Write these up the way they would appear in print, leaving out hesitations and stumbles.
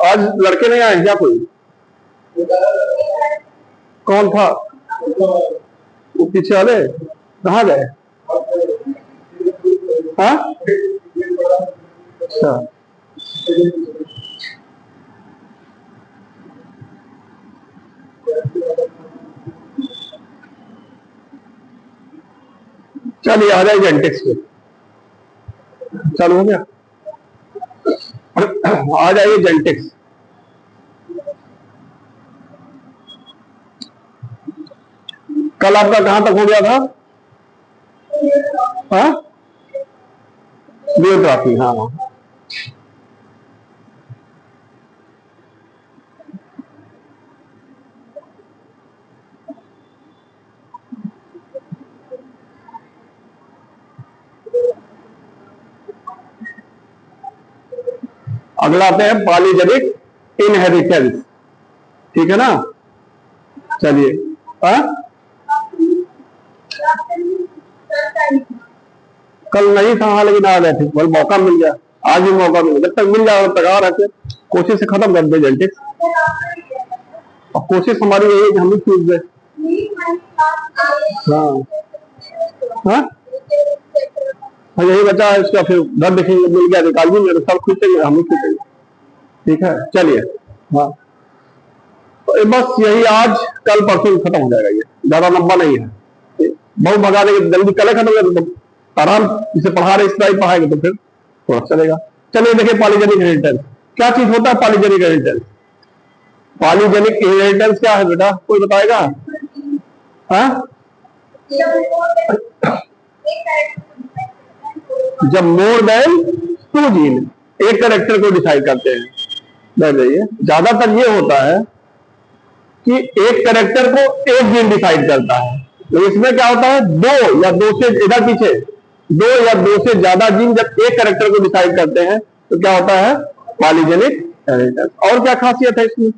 आज लड़के नहीं आए क्या कोई? कौन था वो पीछे वाले? कहाँ गए? हाँ, अच्छा। चलिए आ जाए जेनेटिक्स पे। चालू हो गया? आ जाइए जेनेटिक्स। कल आपका कहां तक हो गया था? हाँ, बियोग्राफी। हाँ, अगला आते हैं पॉलीजेनिक इनहेरिटेंस। ठीक है ना? चलिए। हाँ, कल नहीं था हाँ, लेकिन आ गए थे, कल मौका मिल गया। आज भी मौका मिल गया, जब तक मिल जाए तब तक आ रखे कोशिश से खत्म कर दे जेनेटिक्स। और कोशिश हमारी यही है कि हम भी सीख गए। हाँ हाँ हाँ, यही बचा है इसका। फिर घर देखेंगे, मिल गया निकाल भी मेरे सब खींचेंगे, हम ही खींचेंगे। ठीक है, चलिए। हाँ, तो ये बस यही आज कल परसों खत्म हो जाएगा, ये ज्यादा लंबा नहीं है। बहुत भगा देंगे जल्दी, कल खत्म कर दो, आराम जिसे पढ़ा रहे इस तरह पढ़ाएंगे तो फिर थोड़ा चलेगा। चलिए देखिए पॉलीजेनिक इनहेरिटेंस क्या चीज होता है। पॉलीजेनिक इनहेरिटेंस, पॉलीजेनिक इनहेरिटेंस क्या है बेटा, कोई बताएगा? हाँ, जब मोर देन टू जीन एक कैरेक्टर को डिसाइड करते हैं। बैठ जाइए। ज्यादातर ये होता है कि एक कैरेक्टर को एक जीन डिसाइड करता है, तो इसमें क्या होता है, दो या दो से, इधर पीछे, दो या दो से ज्यादा जीन जब एक कैरेक्टर को डिसाइड करते हैं तो क्या होता है, पॉलीजेनिक इनहेरिटेंस। और क्या खासियत है इसमें?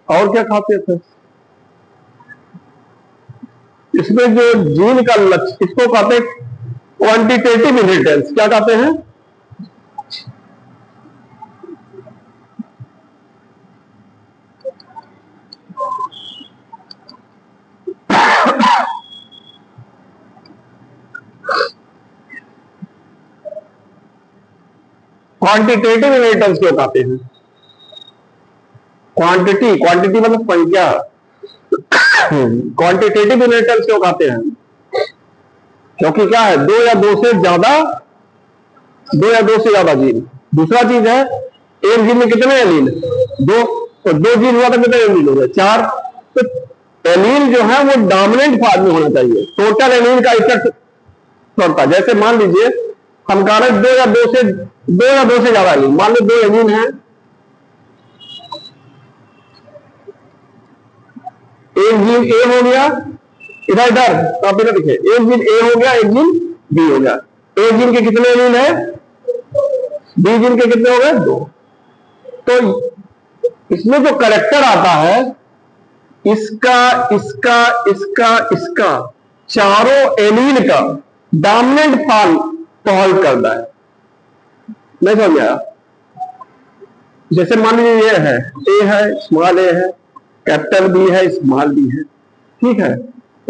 और क्या खासियत है इसमें? जो जीन का लक्ष्य, इसको कहते हैं क्वांटिटेटिव इनहेरिटेंस। क्या कहते हैं? क्वांटिटेटिव इनहेरिटेंस क्यों कहते हैं? क्वांटिटी, क्वांटिटी मतलब संख्या। क्वांटिटेटिव इनहेरिटेंस क्यों कहते हैं? क्योंकि क्या है, दो या दो से ज्यादा, दो या दो से ज्यादा जीन। दूसरा चीज है, एक जीन में कितने एलील? दो। तो दो जीन हुआ तो कितने एलील हो गए? चार। तो एलील जो है वो डोमिनेंट फॉर्म में होना चाहिए, टोटल एलील का इफेक्ट पड़ता है। जैसे मान लीजिए हम कह रहे हैं दो या दो से ज्यादा एलील, मान लो दो एलील है, एक जीन ए हो गया, इधर इधर कॉपी में दिखे, एक जीन ए हो गया, एक जीन बी हो गया। ए जीन के कितने एलील है? बी जीन के कितने हो गए? दो। तो इसमें जो करेक्टर आता है, इसका इसका इसका इसका चारों एलील का डोमिनेंट फॉर्म पॉल करता है। नहीं समझ आया? जैसे मान लीजिए ये है, ए है, स्मॉल ए है, कैपिटल बी है, स्मॉल बी है। ठीक है,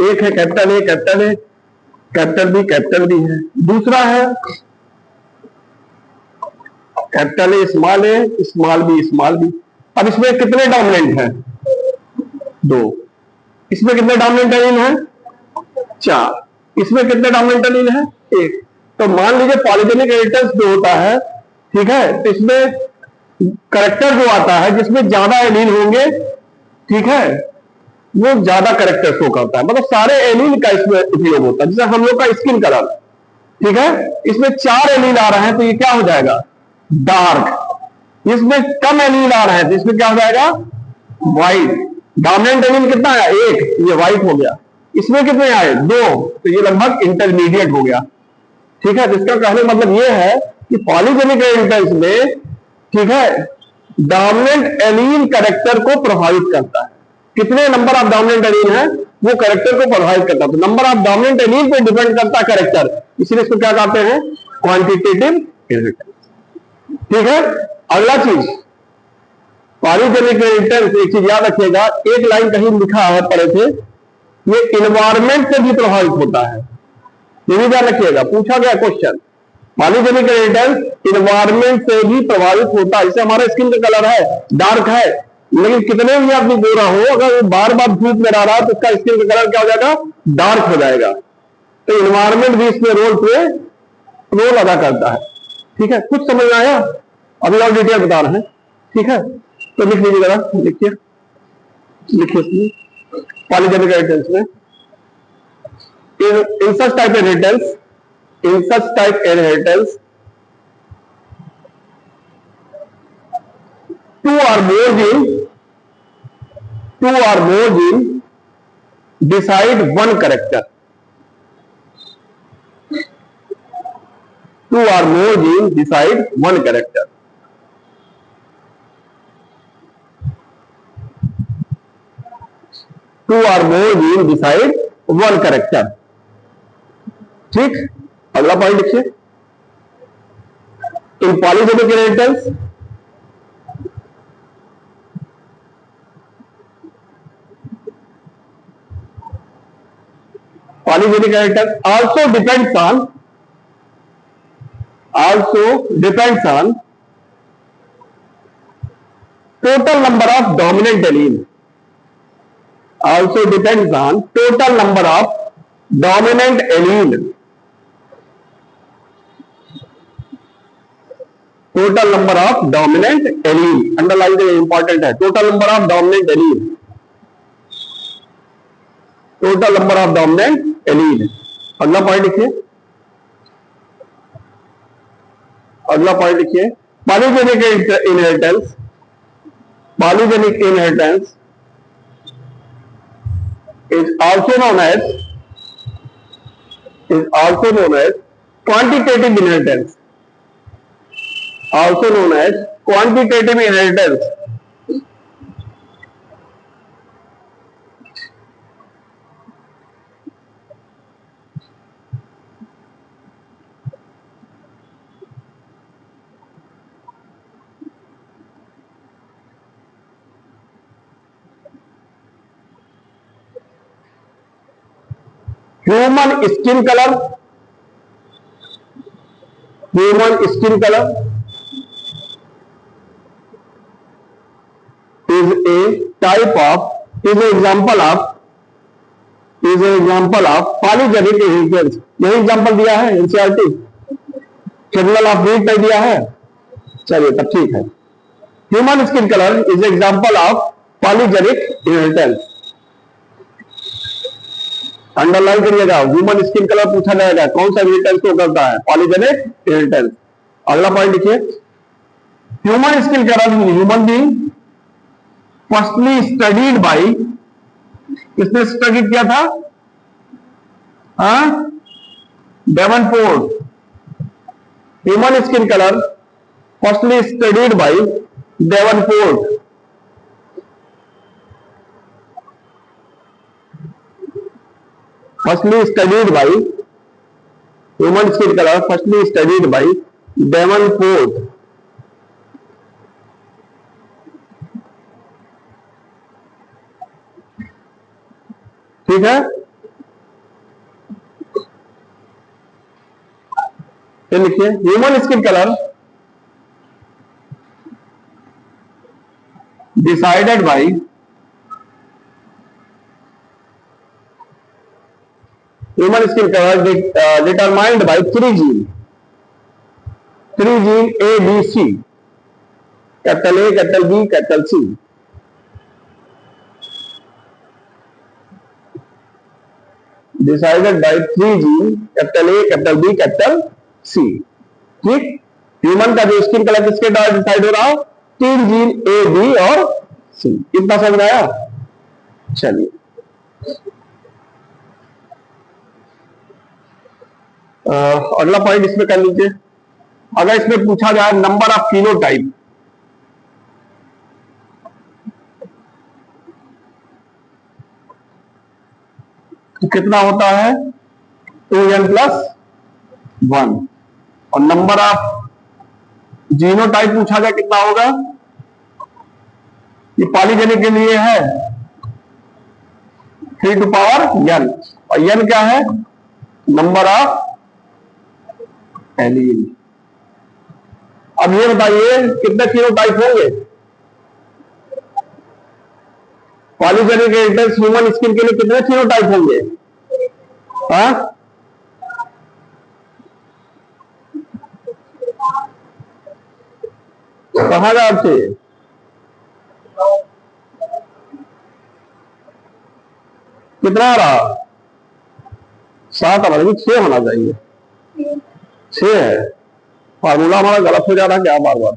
एक है कैपिटल ए, कैपिटल बी है। दूसरा है कैपिटल ए, स्मॉल बी। अब इसमें कितने डोमिनेंट हैं? दो। इसमें कितने डोमिनेंट एलील हैं? चार। इसमें कितने डोमिनेंट एलील हैं? एक। तो मान लीजिए पॉलीजेनिक इनहेरिटेंस जो होता है, ठीक है, तो इसमें करेक्टर जो आता है जिसमें ज्यादा एलील होंगे, ठीक है, वो ज्यादा करेक्टर शो करता है, मतलब सारे एलील का इसमें उपयोग होता है। जैसे हम लोग का स्किन कलर, ठीक है, इसमें चार एलील आ रहे हैं तो ये क्या हो जाएगा? डार्क। इसमें कम एलील आ रहे हैं तो इसमें क्या हो जाएगा? व्हाइट। डोमिनेंट एलील कितना आया? एक, ये व्हाइट हो गया। इसमें कितने आए? दो, तो ये लगभग इंटरमीडिएट हो गया। ठीक है, जिसका कहने मतलब ये है कि पॉलीजेनिक इनहेरिटेंस में, ठीक है, डोमिनेंट एलील कैरेक्टर को प्रभावित करता है। कितने नंबर ऑफ डोमिनेंट एलील है? वो कैरेक्टर को प्रभावित करता है। तो नंबर ऑफ डोमिनेंट एलील पे डिपेंड करता है कैरेक्टर, इसलिए इसको क्या कहते हैं, क्वांटिटेटिव इनहेरिटेंस। ठीक है। अगला चीज पॉलीजेनिक इनहेरिटेंस, एक चीज याद रखिएगा, एक लाइन कहीं लिखा है पढ़े थे, ये इन्वायरमेंट से भी प्रभावित होता है, ये भी ध्यान रखिएगा, पूछा गया क्वेश्चन। पॉलीजेनिक इनहेरिटेंस इन्वायरमेंट से भी प्रभावित होता है। जैसे हमारा स्किन का कलर है डार्क है, लेकिन कितने भी आदमी गोरा हो, अगर वो बार बार धूप में रह रहा है तो उसका स्किन का कलर क्या हो जाएगा, डार्क हो जाएगा। तो इन्वायरमेंट भी इसमें रोल अदा करता है। ठीक है, कुछ समझ में आया? अभी और डिटेल बता रहे हैं। ठीक है, तो लिख लीजिए जरा, लिखिए इसमें पॉलीजेनिक इनहेरिटेंस में, in such type inheritance, two or more genes decide one character. Two or more genes decide one character. Two or more genes decide one character. ठीक, अगला पॉइंट लिखिए, in polygenic inheritance also depends on total number of dominant allele. Also depends on total number of dominant allele. Total number of dominant allele, underline the important है, total number of dominant allele, total number of dominant allele. अगला point लिखिए, polygenic inheritance is also known as quantitative inheritance. Also known as quantitative inheritance. Human skin color is an example of polygenic inheritance. यही example दिया है NCERT, general of read पे दिया है। चलिए तब ठीक है, human skin colour is example of polygenic inheritance. Underline करिएगा, ह्यूमन स्किन कलर पूछा जाएगा, कौन सा इनहेरिटेंस को करता है, पॉलीजेनिक इनहेरिटेंस। अगला पॉइंट लिखिए, human skin colour, human being firstly studied by, किसने स्टडी किया था, Davenport. Human skin colour firstly studied by Davenport. Firstly studied by human skin color, firstly studied by Davenport. ठीक है, ये लिखिए, human skin colour decided by human skin color determined by three gene A, B, C, capital A, capital B, capital C. Decided by three gene, capital A, capital B, capital C. ठीक, human का जो skin colour किसके द्वारा decide हो रहा है, तीन gene A, B और C। कितना समझ में आया? चलिए, अगला पॉइंट इसमें कर लीजिए। अगर इसमें पूछा जाए नंबर ऑफ फिनोटाइप, कितना होता है 2n+1। और नंबर ऑफ जीनोटाइप पूछा जाए कितना होगा, ये पॉलीजेनिक के लिए है 3n, और n क्या है नंबर ऑफ एलील। अब ये बताइए कितने फिनोटाइप होंगे पॉलीजेनिक हेरिटेज ह्यूमन स्किन के लिए, कितने फिनोटाइप होंगे? हाँ, कहा जा आपसे कितना आ रहा? 7 आ रहा, लेकिन 6 होना चाहिए। 6 है, फार्मूला हमारा गलत हो जा रहा है क्या बार बार?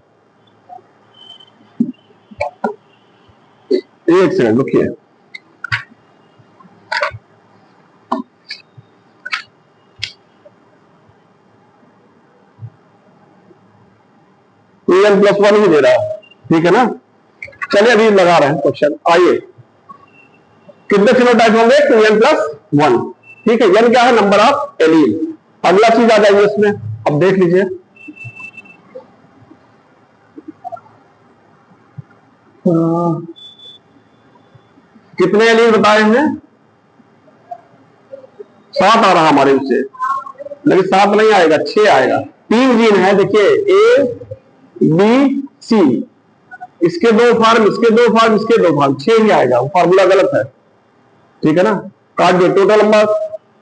एक सेकंड रुकिए। n+1 ही दे रहा है, ठीक है ना। चलिए अभी लगा रहे हैं क्वेश्चन। आइए, कितने फिनोटाइप होंगे 2n+1, ठीक है। n क्या है नंबर ऑफ एलील। अगला चीज आ जाएगी इसमें, अब देख लीजिए। कितने एलील बताए हैं? 7 आ रहा हमारे उससे, लेकिन 7 नहीं आएगा, 6 आएगा। 3 जीन है, देखिए ए बी सी, इसके 2 फॉर्म, इसके 2 फॉर्म, इसके 2 फॉर्म, 6 ही आएगा। वो फॉर्मूला गलत है, ठीक है ना। काट दो, टोटल नंबर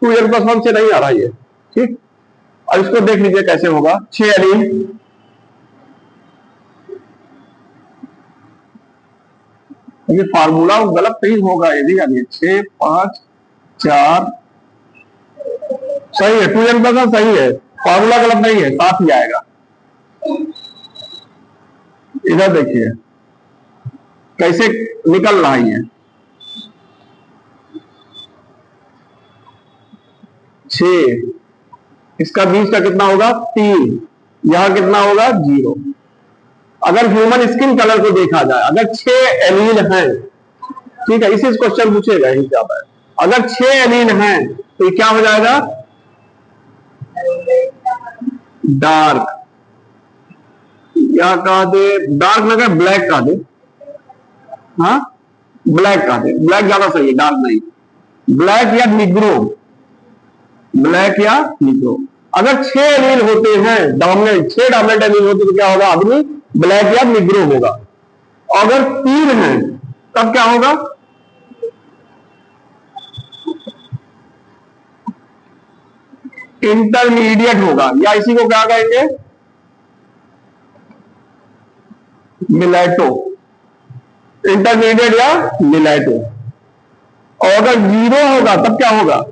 2n+1 से नहीं आ रहा ये, ठीक। अब इसको देख लीजिए कैसे होगा। 6 एलील, ये फार्मूला गलत नहीं होगा, यदि आगे 6 5 4 सही है, 2n+1 सही है, फार्मूला गलत नहीं है, 7 ही आएगा। इधर देखिए कैसे निकल रहा है ये। 6, इसका बीच का कितना होगा 3, यहां कितना होगा 0। अगर ह्यूमन स्किन कलर को देखा जाए, अगर 6 एलील हैं, ठीक है, इसी क्वेश्चन पूछेगा ही ज्यादा है। अगर 6 एलील हैं तो क्या हो जाएगा डार्क, या कहा दे डार्क लगा, ब्लैक कहा दे, हाँ ब्लैक कहा दे, ब्लैक ज्यादा सही है, डार्क नहीं। ब्लैक या निग्रो, ब्लैक या निग्रो। अगर 6 एलील होते हैं डोमिनेंट, 6 डोमिनेंट एलील होते तो क्या होगा आदमी ब्लैक या निग्रो होगा। अगर 3 हैं तब क्या होगा इंटरमीडिएट होगा, या इसी को क्या कहेंगे मिलेटो, इंटरमीडिएट या मिलेटो। और अगर 0 होगा तब क्या होगा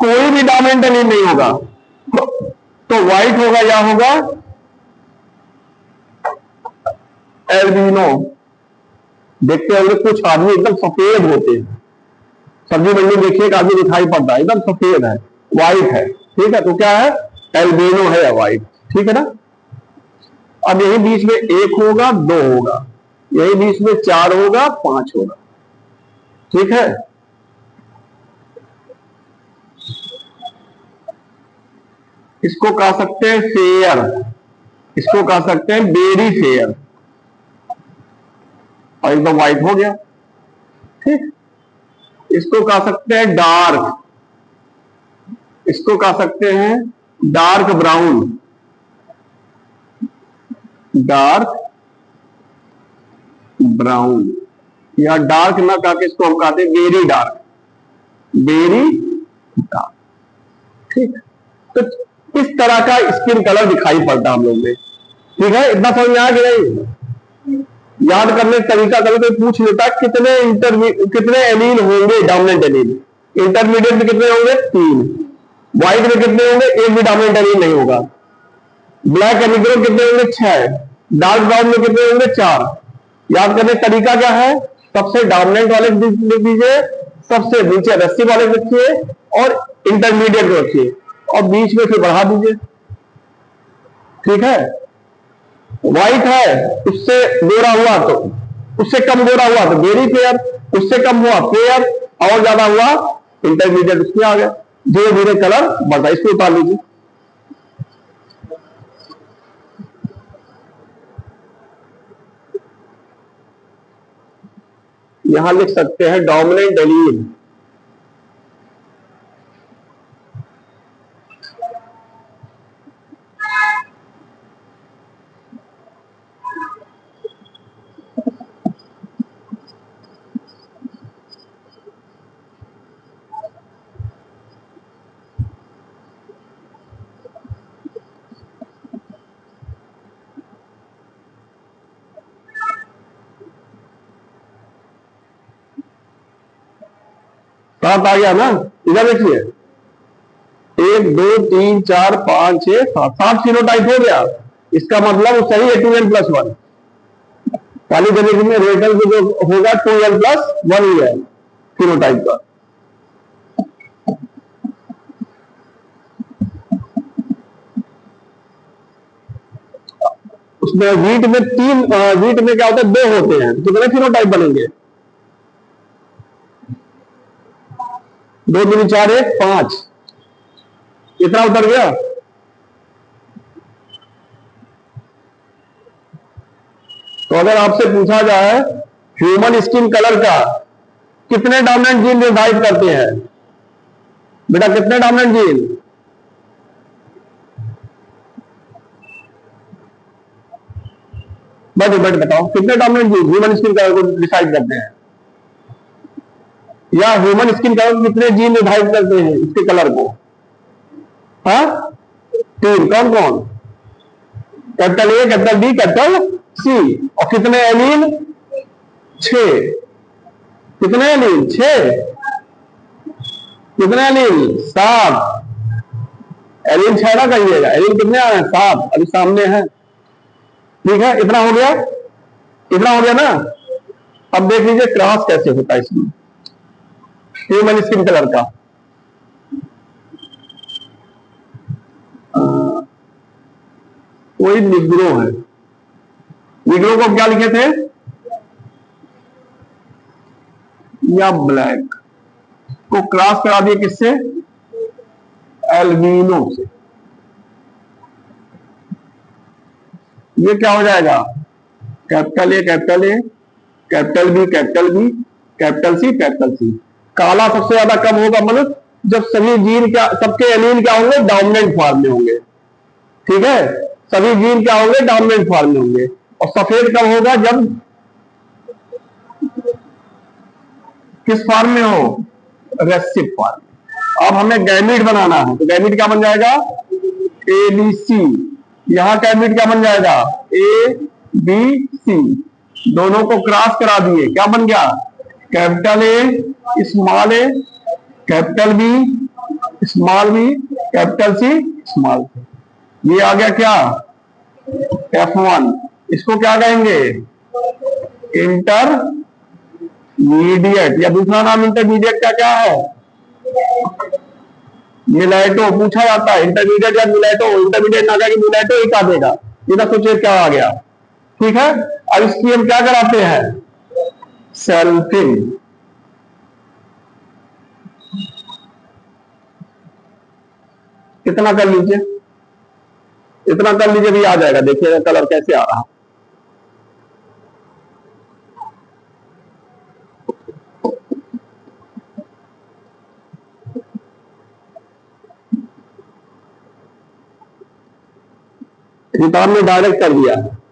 कोई भी डोमिनेंट एलील नहीं होगा, तो व्हाइट होगा या होगा एल्बिनो। देखते होंगे कुछ आदमी एकदम सफेद होते हैं, सब्जी मंडी देखिए एक आदमी दिखाई पड़ता है एकदम सफेद है, व्हाइट है, ठीक है, तो क्या है एल्बिनो है, व्हाइट, ठीक है ना। अब यही बीच में 1 होगा 2 होगा, यही बीच में 4 होगा 5 होगा, ठीक है। इसको कह सकते हैं फेयर, इसको कह सकते हैं बेरी फेयर, और एकदम व्हाइट हो गया, ठीक। इसको कह सकते हैं डार्क, इसको कह सकते हैं डार्क ब्राउन, डार्क ब्राउन, या डार्क ना कह के इसको हम कहते हैं वेरी डार्क, वेरी डार्क, ठीक। तो इस तरह का स्किन कलर दिखाई पड़ता हम लोग में, ठीक है। इतना समझ में आया कि नहीं? याद करने का तरीका कभी कोई पूछ लेता कितने एलील होंगे डोमिनेंट एलील, इंटरमीडिएट में कितने होंगे 3, व्हाइट में कितने होंगे, एक भी डोमिनेंट एलील नहीं होगा। ब्लैक एंड निग्रो कितने होंगे 6, डार्क ब्राउन में कितने होंगे 4। याद करने का तरीका क्या है, सबसे डोमिनेंट वाले लिख दीजिए, सबसे नीचे रस्सी वाले रखिए, और इंटरमीडिएट रखिए, और बीच में फिर बढ़ा दीजिए, ठीक है। व्हाइट है उससे गोरा हुआ तो उससे कम गोरा हुआ तो वेरी फेयर, उससे कम हुआ फेयर, और ज्यादा हुआ इंटरमीडिएट उसमें आ गया, धीरे धीरे कलर बढ़ता है। इसको उतार लीजिए। यहां लिख सकते हैं डोमिनेंट एलीन। सात आ गया ना, इधर देखिए, 1 2 3 4 5 6 7, 7 फिनोटाइप हो गया। इसका मतलब सही है 2n+1। पहली जनरेशन में रेटल जो होगा 2n+1 ही है फिनोटाइप का। उसमें वीट में वीट में क्या होता है, 2 होते हैं, कितने फिनोटाइप बनेंगे? 2 दूनी 4 1 5, इतना उतर गया। तो अगर आपसे पूछा जाए ह्यूमन स्किन कलर का कितने डोमिनेंट जीन निर्धारित करते हैं, बेटा कितने डोमिनेंट जीन? बट बताओ कितने dominant gene human skin colour को डिसाइड करते हैं, या ह्यूमन स्किन कलर कितने जीन निर्धारित करते हैं इसके कलर को? हाँ, 3। कौन कौन? Capital A, capital B, capital C. और कितने एलीन? 6। कितने एलीन? 6। कितने एलीन? 7। एलीन 6 ना कहिएगा, एलीन कितने आ रहे हैं? 7। अभी सामने है। ठीक है, इतना हो गया, इतना हो गया ना। अब देख लीजिए क्रॉस कैसे होता है इसमें ह्यूमन स्किन कलर का। कोई निग्रो है, निग्रो को क्या लिखे थे? या ब्लैक को क्रॉस करा दिए किससे? एल्बिनो से। ये क्या हो जाएगा? Capital A, capital A, capital B, capital B, capital C, capital C. काला सबसे ज्यादा कब होगा मनुष्य? जब सभी जीन क्या, सबके एलीन क्या होंगे? डोमिनेंट फॉर्म में होंगे। ठीक है, सभी जीन क्या होंगे? डोमिनेंट फॉर्म में होंगे। और सफेद कब होगा? जब किस फॉर्म में हो? रेसिव फॉर्म। अब हमें गैमीट बनाना है, तो गैमीट क्या बन जाएगा? A B C. यहां गैमीट क्या बन जाएगा? A B C. दोनों को क्रॉस करा दिए, क्या बन गया? Capital A, small A, capital B, small B, capital C, small C. ये आ गया क्या? F1। इसको क्या कहेंगे? इंटरमीडिएट, या दूसरा नाम इंटरमीडिएट का क्या है? मिलेटो। पूछा जाता है इंटरमीडिएट या मिलेटो, इंटरमीडिएट ना कि मिलेटो ही का देगा। ये ना सोचिए क्या आ गया। ठीक है, अब इसकी हम क्या कराते हैं? सेल्फिंग। कितना कर लीजिए, इतना कर लीजिए भी आ जाएगा। देखिएगा कलर कैसे आ रहा है। किताब में डायरेक्ट कर दिया है।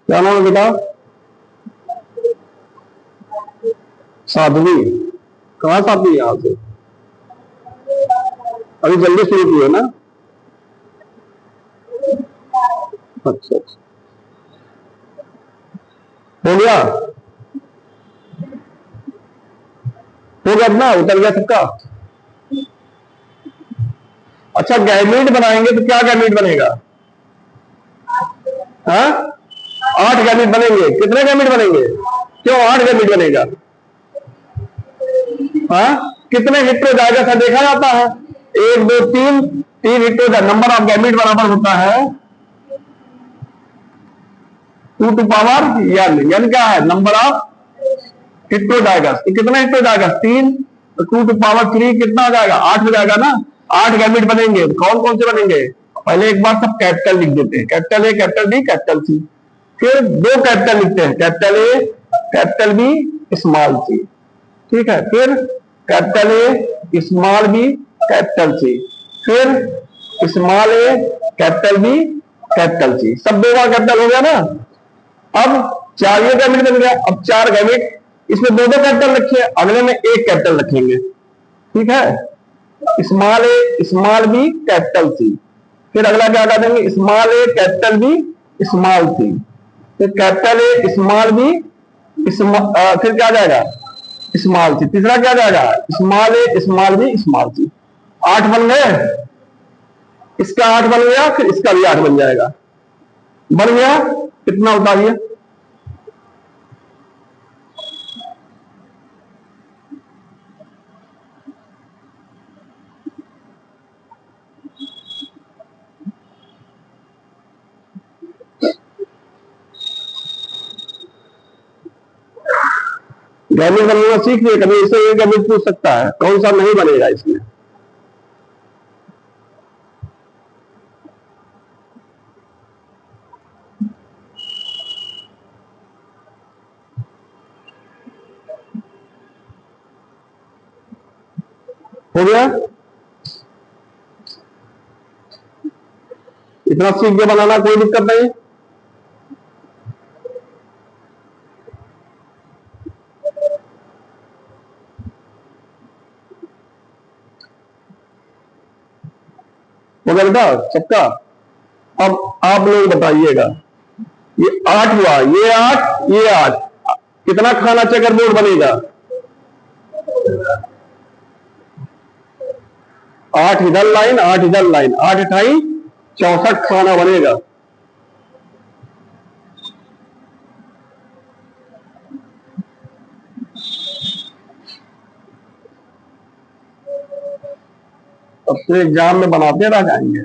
क्या नाम है बेटा? साध्वी। कहां से आती है? यहां से। अभी जल्दी शुरू की है ना? अच्छा अच्छा, हो गया? हो गया ना? उतर गया सबका? अच्छा, गैमीट बनाएंगे तो क्या गैमीट बनेगा? हाँ, 8 गैमीट बनेंगे। कितने गैमीट बनेंगे? क्यों 8 गैमीट बनेगा? हाँ, कितने हेटेरोजाइगस है देखा जाता है? 1 2 3, 3 हेटेरोजाइगस। नंबर ऑफ गैमीट बराबर होता है 2 टू पावर n। n क्या है? Number of heterozygous. कितने हेटेरोजाइगस? 3। तो 2 टू पावर 3 कितना हो जाएगा? 8 हो जाएगा ना? 8 गैमीट बनेंगे। कौन कौन से बनेंगे? पहले एक बार सब कैपिटल लिख देते हैं, capital A, capital B, capital C. फिर 2 कैपिटल लिखते हैं, capital A, capital B, small C. ठीक है, फिर capital A, small B, capital C, फिर small A, capital B, capital C. सब 2 बार कैपिटल हो गया ना? अब 4 ये गैमिट बन गया। अब 4 गैमिट, इसमें 2 कैपिटल रखिए, अगले में 1 कैपिटल रखेंगे। ठीक है, small A, small B, capital C. फिर अगला क्या कर देंगे? Small A, capital B, small सी। फिर कैपिटल ए, स्मॉल बी, फिर क्या जाएगा? Small C. तीसरा क्या जाएगा? Small A, small B, small सी। 8 बन गए। इसका 8 बन गया, फिर इसका भी 8 बन जाएगा। बन गया? कितना उतारिए? गैमिट बनना सीख लिए कभी? इससे ये गैमिट पूछ सकता है, कौन सा नहीं बनेगा इसमें? हो गया? इतना सीख के बनाना, कोई दिक्कत नहीं। हो गया बेटा सबका? अब आप लोग बताइएगा, ये 8 हुआ, ये 8, ये 8, कितना खाना चेकर बोर्ड बनेगा? 8 इधर लाइन, 8 इधर लाइन, 8 अठाई 64 खाना बनेगा। अब तो एग्जाम में बनाते रह जाएंगे।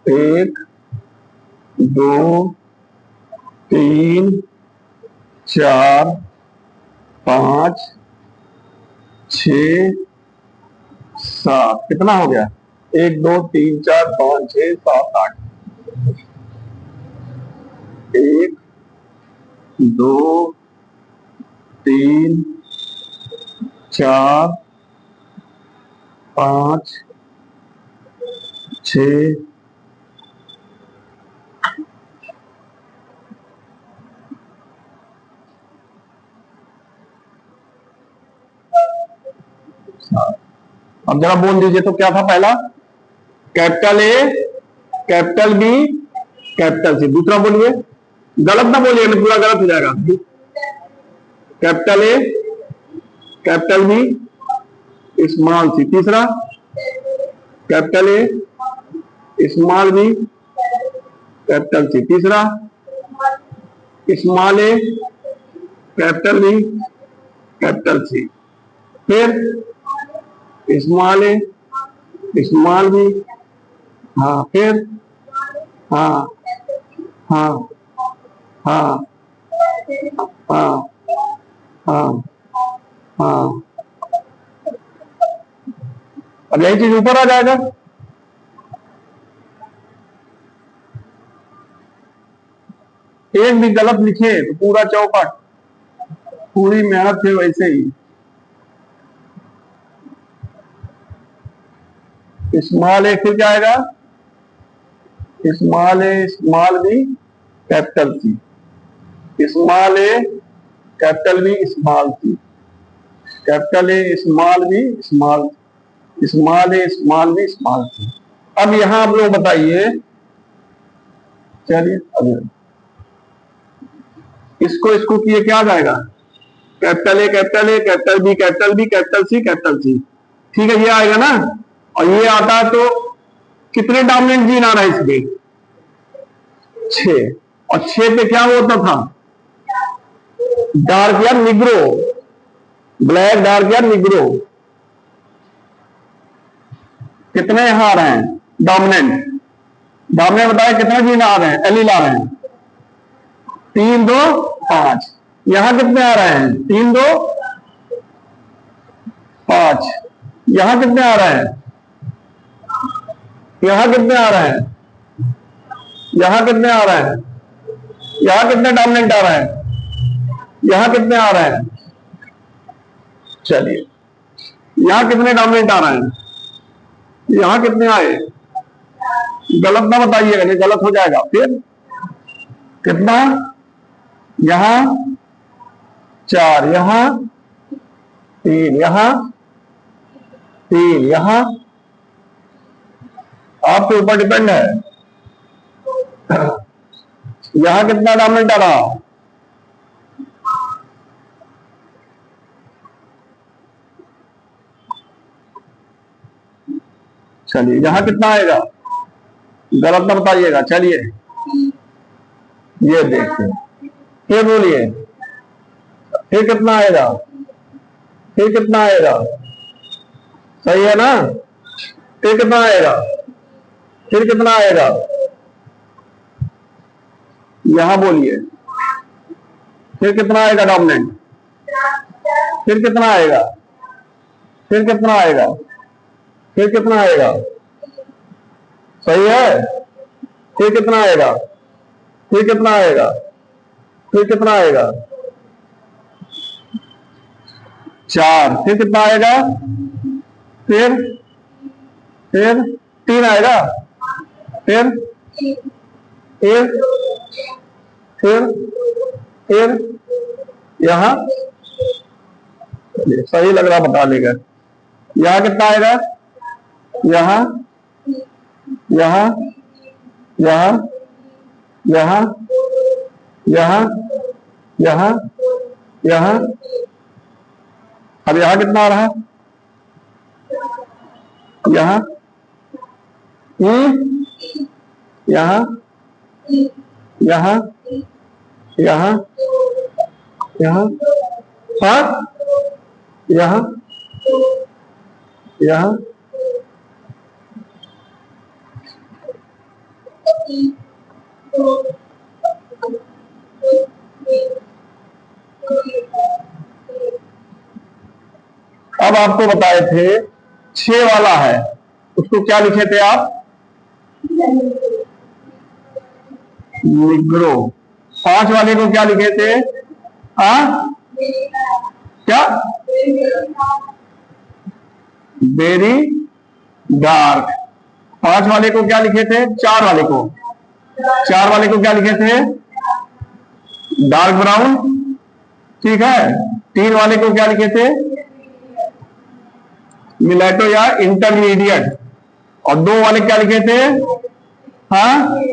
एक, 2, 3, 4, 5, 6, 7। कितना हो गया? 1 2 3 4 5 6 7 8। 1 2 3 4 5 6 7। अब जरा बोल दीजिए तो क्या था पहला? Capital A, capital B, capital C. दूसरा बोलिए, गलत ना बोलिए, पूरा गलत हो जाएगा। Capital A, capital B, small C. तीसरा capital A, small B, capital C. तीसरा small A, capital B, capital C. फिर स्मॉल ए, स्मॉल बी, हाँ, फिर हाँ हाँ हाँ हाँ हाँ हाँ। अब यही चीज ऊपर आ जाएगा। एक भी गलत लिखे तो पूरा चौपट, पूरी मेहनत है वैसे ही। स्मॉल ए फिर क्या आएगा? Small A small B capital C, small A capital B small C, capital A small B small, small A small B small C. अब यहां आप लोग बताइए, चलिए अभी इसको इसको किए क्या आ जाएगा, capital A capital A capital B capital B capital C, ठीक है ये आएगा ना। और ये आता है तो कितने डोमिनेंट जीन आ रहा है इसमें, 6, और 6 पे क्या होता था, डार्क या निग्रो, ब्लैक डार्क या निग्रो। कितने यहां आ रहे हैं डोमिनेंट, डोमिनेंट बताए कितने जीन आ रहे हैं, एलील आ रहे हैं, 3 2 5। यहां कितने आ रहे हैं, 3 2 5। यहां कितने आ रहे हैं, यहां कितने आ रहे हैं, यहां कितने आ रहे हैं, यहां कितने डोमिनेंट आ रहे हैं, यहां कितने आ रहे हैं, चलिए यहां कितने डोमिनेंट आ रहे हैं, यहां कितने आए, गलत ना बताइएगा नहीं गलत हो जाएगा फिर। कितना, यहां 4, यहां 3, यहां 3, यहां, आपके ऊपर डिपेंड है। यहां कितना डोमिनेंट आ रहा, चलिए यहां कितना आएगा, गलत ना बताइएगा। चलिए ये देखिए, फिर बोलिए, फिर कितना आएगा, फिर कितना आएगा, सही है ना, फिर कितना आएगा, फिर कितना आएगा, यहां बोलिए, फिर कितना आएगा डोमिनेंट, फिर कितना आएगा, फिर कितना आएगा, फिर कितना आएगा, सही है, फिर कितना आएगा, फिर कितना आएगा, फिर कितना आएगा, 4, फिर कितना आएगा, फिर 3 आएगा, फिर फिर यहां, सही लग रहा बता लेगा, यहां कितना आएगा, यहां यहां यहां यहां यहां यहां यहां, अब यहां कितना आ रहा है, यहां यहां यहां यहां यहां, हाँ यहां यहां, अब आपको बताए थे 6 वाला है, उसको क्या लिखे थे आप, निग्रो। 5 वाले को क्या लिखे थे, हाँ क्या, वेरी डार्क। 5 वाले को क्या लिखे थे, 4 वाले को, 4 वाले को क्या लिखे थे, डार्क ब्राउन, ठीक है। 3 वाले को क्या लिखे थे, मिलेटो या इंटरमीडिएट, और 2 वाले क्या लिखे थे, हाँ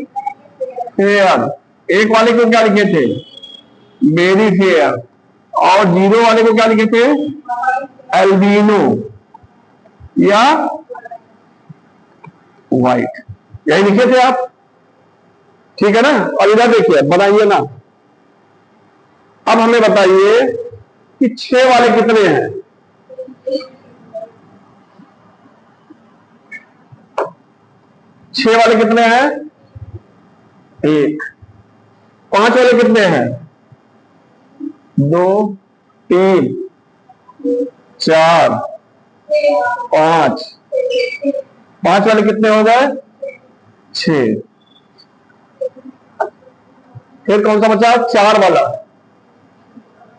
फेयर। 1 वाले को क्या लिखे थे, वेरी फेयर, और 0 वाले को क्या लिखे थे, एल्बिनो या व्हाइट, यही लिखे थे आप, ठीक है ना। और इधर देखिए बनाइए ना, अब हमें बताइए कि 6 वाले कितने हैं, 6 वाले कितने हैं, 1। 5 वाले कितने हैं, 2 3 4 5। 5 वाले कितने हो गए, 6। फिर कौन सा बचा, 4 वाला,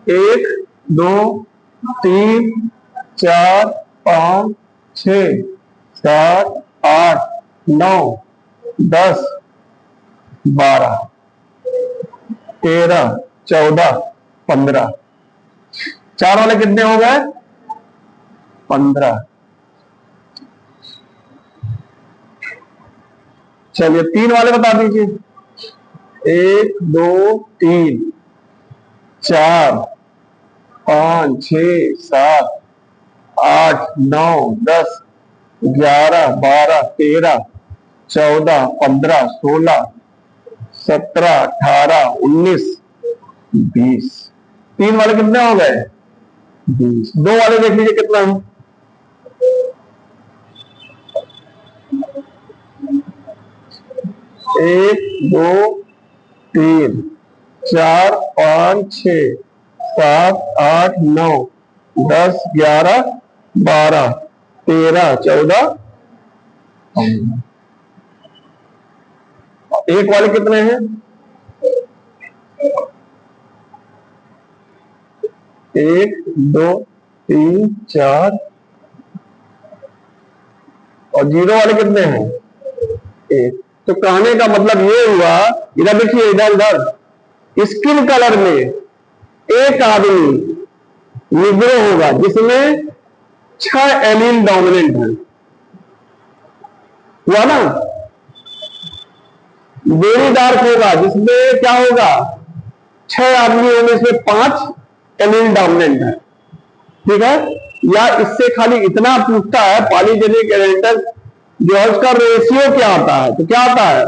1 2 3 4 5 6 7 8 9 10 12, 13, 14, 15। 4 वाले कितने हो गए? 15। चलिए 3 वाले बता दीजिए। 1, 2, 3, 4, 5, 6, 7, 8, 9, 10, 11, 12, 13, 14, 15, 16, 17, 18, 19, 20। 3 वाले कितने हो गए? 20। 2 वाले देख लीजिए कितना है। 1, 2, 3, 4, 5, 6, 7, 8, 9, 10, 11, 12, 13, 14, 15। एक वाले कितने हैं? 1, 2, 3, 4 और 0 वाले कितने हैं? 1। तो कहने का मतलब ये हुआ, इधर देखिए, इधर स्किन कलर में एक आदमी निग्रो होगा जिसमें 6 एलील डोमिनेंट है, हुआ ना। वेरी डार्क होगा जिसमें क्या होगा? 6 आदमी होंगे, इसमें 5 एलील डोमिनेंट है, ठीक है। या इससे खाली इतना पूछता है पॉलीजेनिक एडेल्टस जो है उसका रेशियो क्या आता है, तो क्या आता है?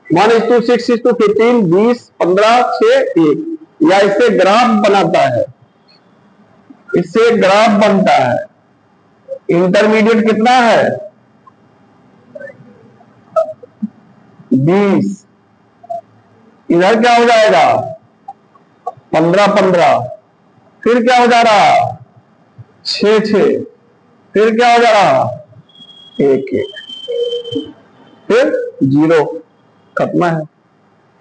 1:6:15, 20, 15, 6, 1। या इससे ग्राफ बनाता है, इससे ग्राफ बनता है। इंटरमीडिएट कितना है? 20। इधर क्या हो जाएगा? 15, 15। फिर क्या हो जा रहा? 6, 6। फिर क्या हो जा रहा? 1, 1। फिर 0 खत्म है,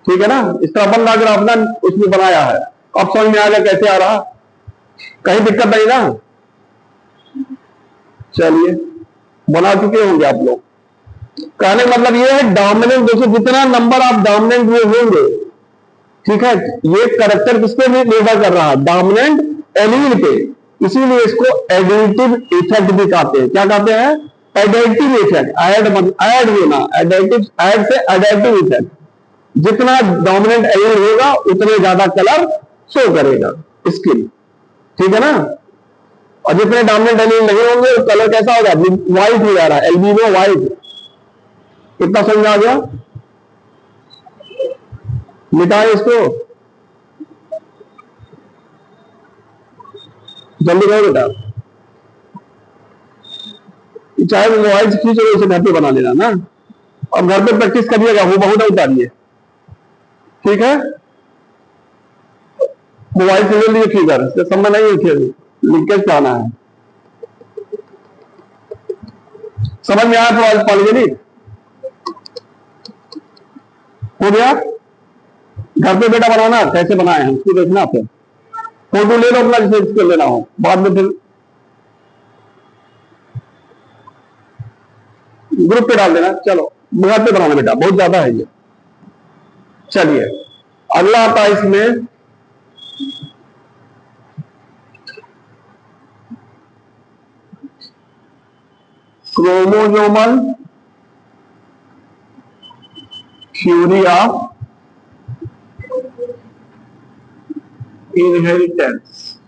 ठीक है ना। इस तरह अपन अगर अपना उसमें बनाया है, अब समझ में आ गया कैसे आ रहा, कहीं दिक्कत नहीं ना। चलिए बना चुके होंगे आप लोग। कहने का मतलब ये है डोमिनेंट, देखिए जितना नंबर आप डोमिनेंट में होंगे, ठीक है, ये करेक्टर किस पे निर्भर कर रहा है? डोमिनेंट एलील पे। इसीलिए इसको एडिटिव इफेक्ट भी कहते हैं। क्या कहते हैं? Additive effect. ऐड होना, एडिटिव, ऐड से एडिटिव इफेक्ट। जितना डोमिनेंट एलील होगा उतने ज्यादा कलर शो करेगा स्किन, ठीक है ना। और जितने डोमिनेंट एलील नहीं होंगे तो कलर कैसा होगा? व्हाइट हो जा रहा है, एल्बिनो व्हाइट। कितना समझ आ गया? मिटाए इसको, जल्दी करो बेटा। चाहे मोबाइल से खींच लो, उसे घर पे बना लेना ना, और घर पे प्रैक्टिस करिएगा, वो बहुत उतारिए, ठीक है। मोबाइल से ले लीजिए फिगर, समय नहीं है, लिंकेज पे आना है। समझ में आया? तो पॉलीजेनिक हो गया। घर पे बेटा बनाना, कैसे बनाए हैं उसको देखना, फिर फोटो ले लो अपना, जिसे इसको लेना हो, बाद में फिर ग्रुप पे डाल देना। चलो घर पे बनाना बेटा, बहुत ज्यादा है ये। चलिए अगला आता है इसमें chromosomal theory of inheritance.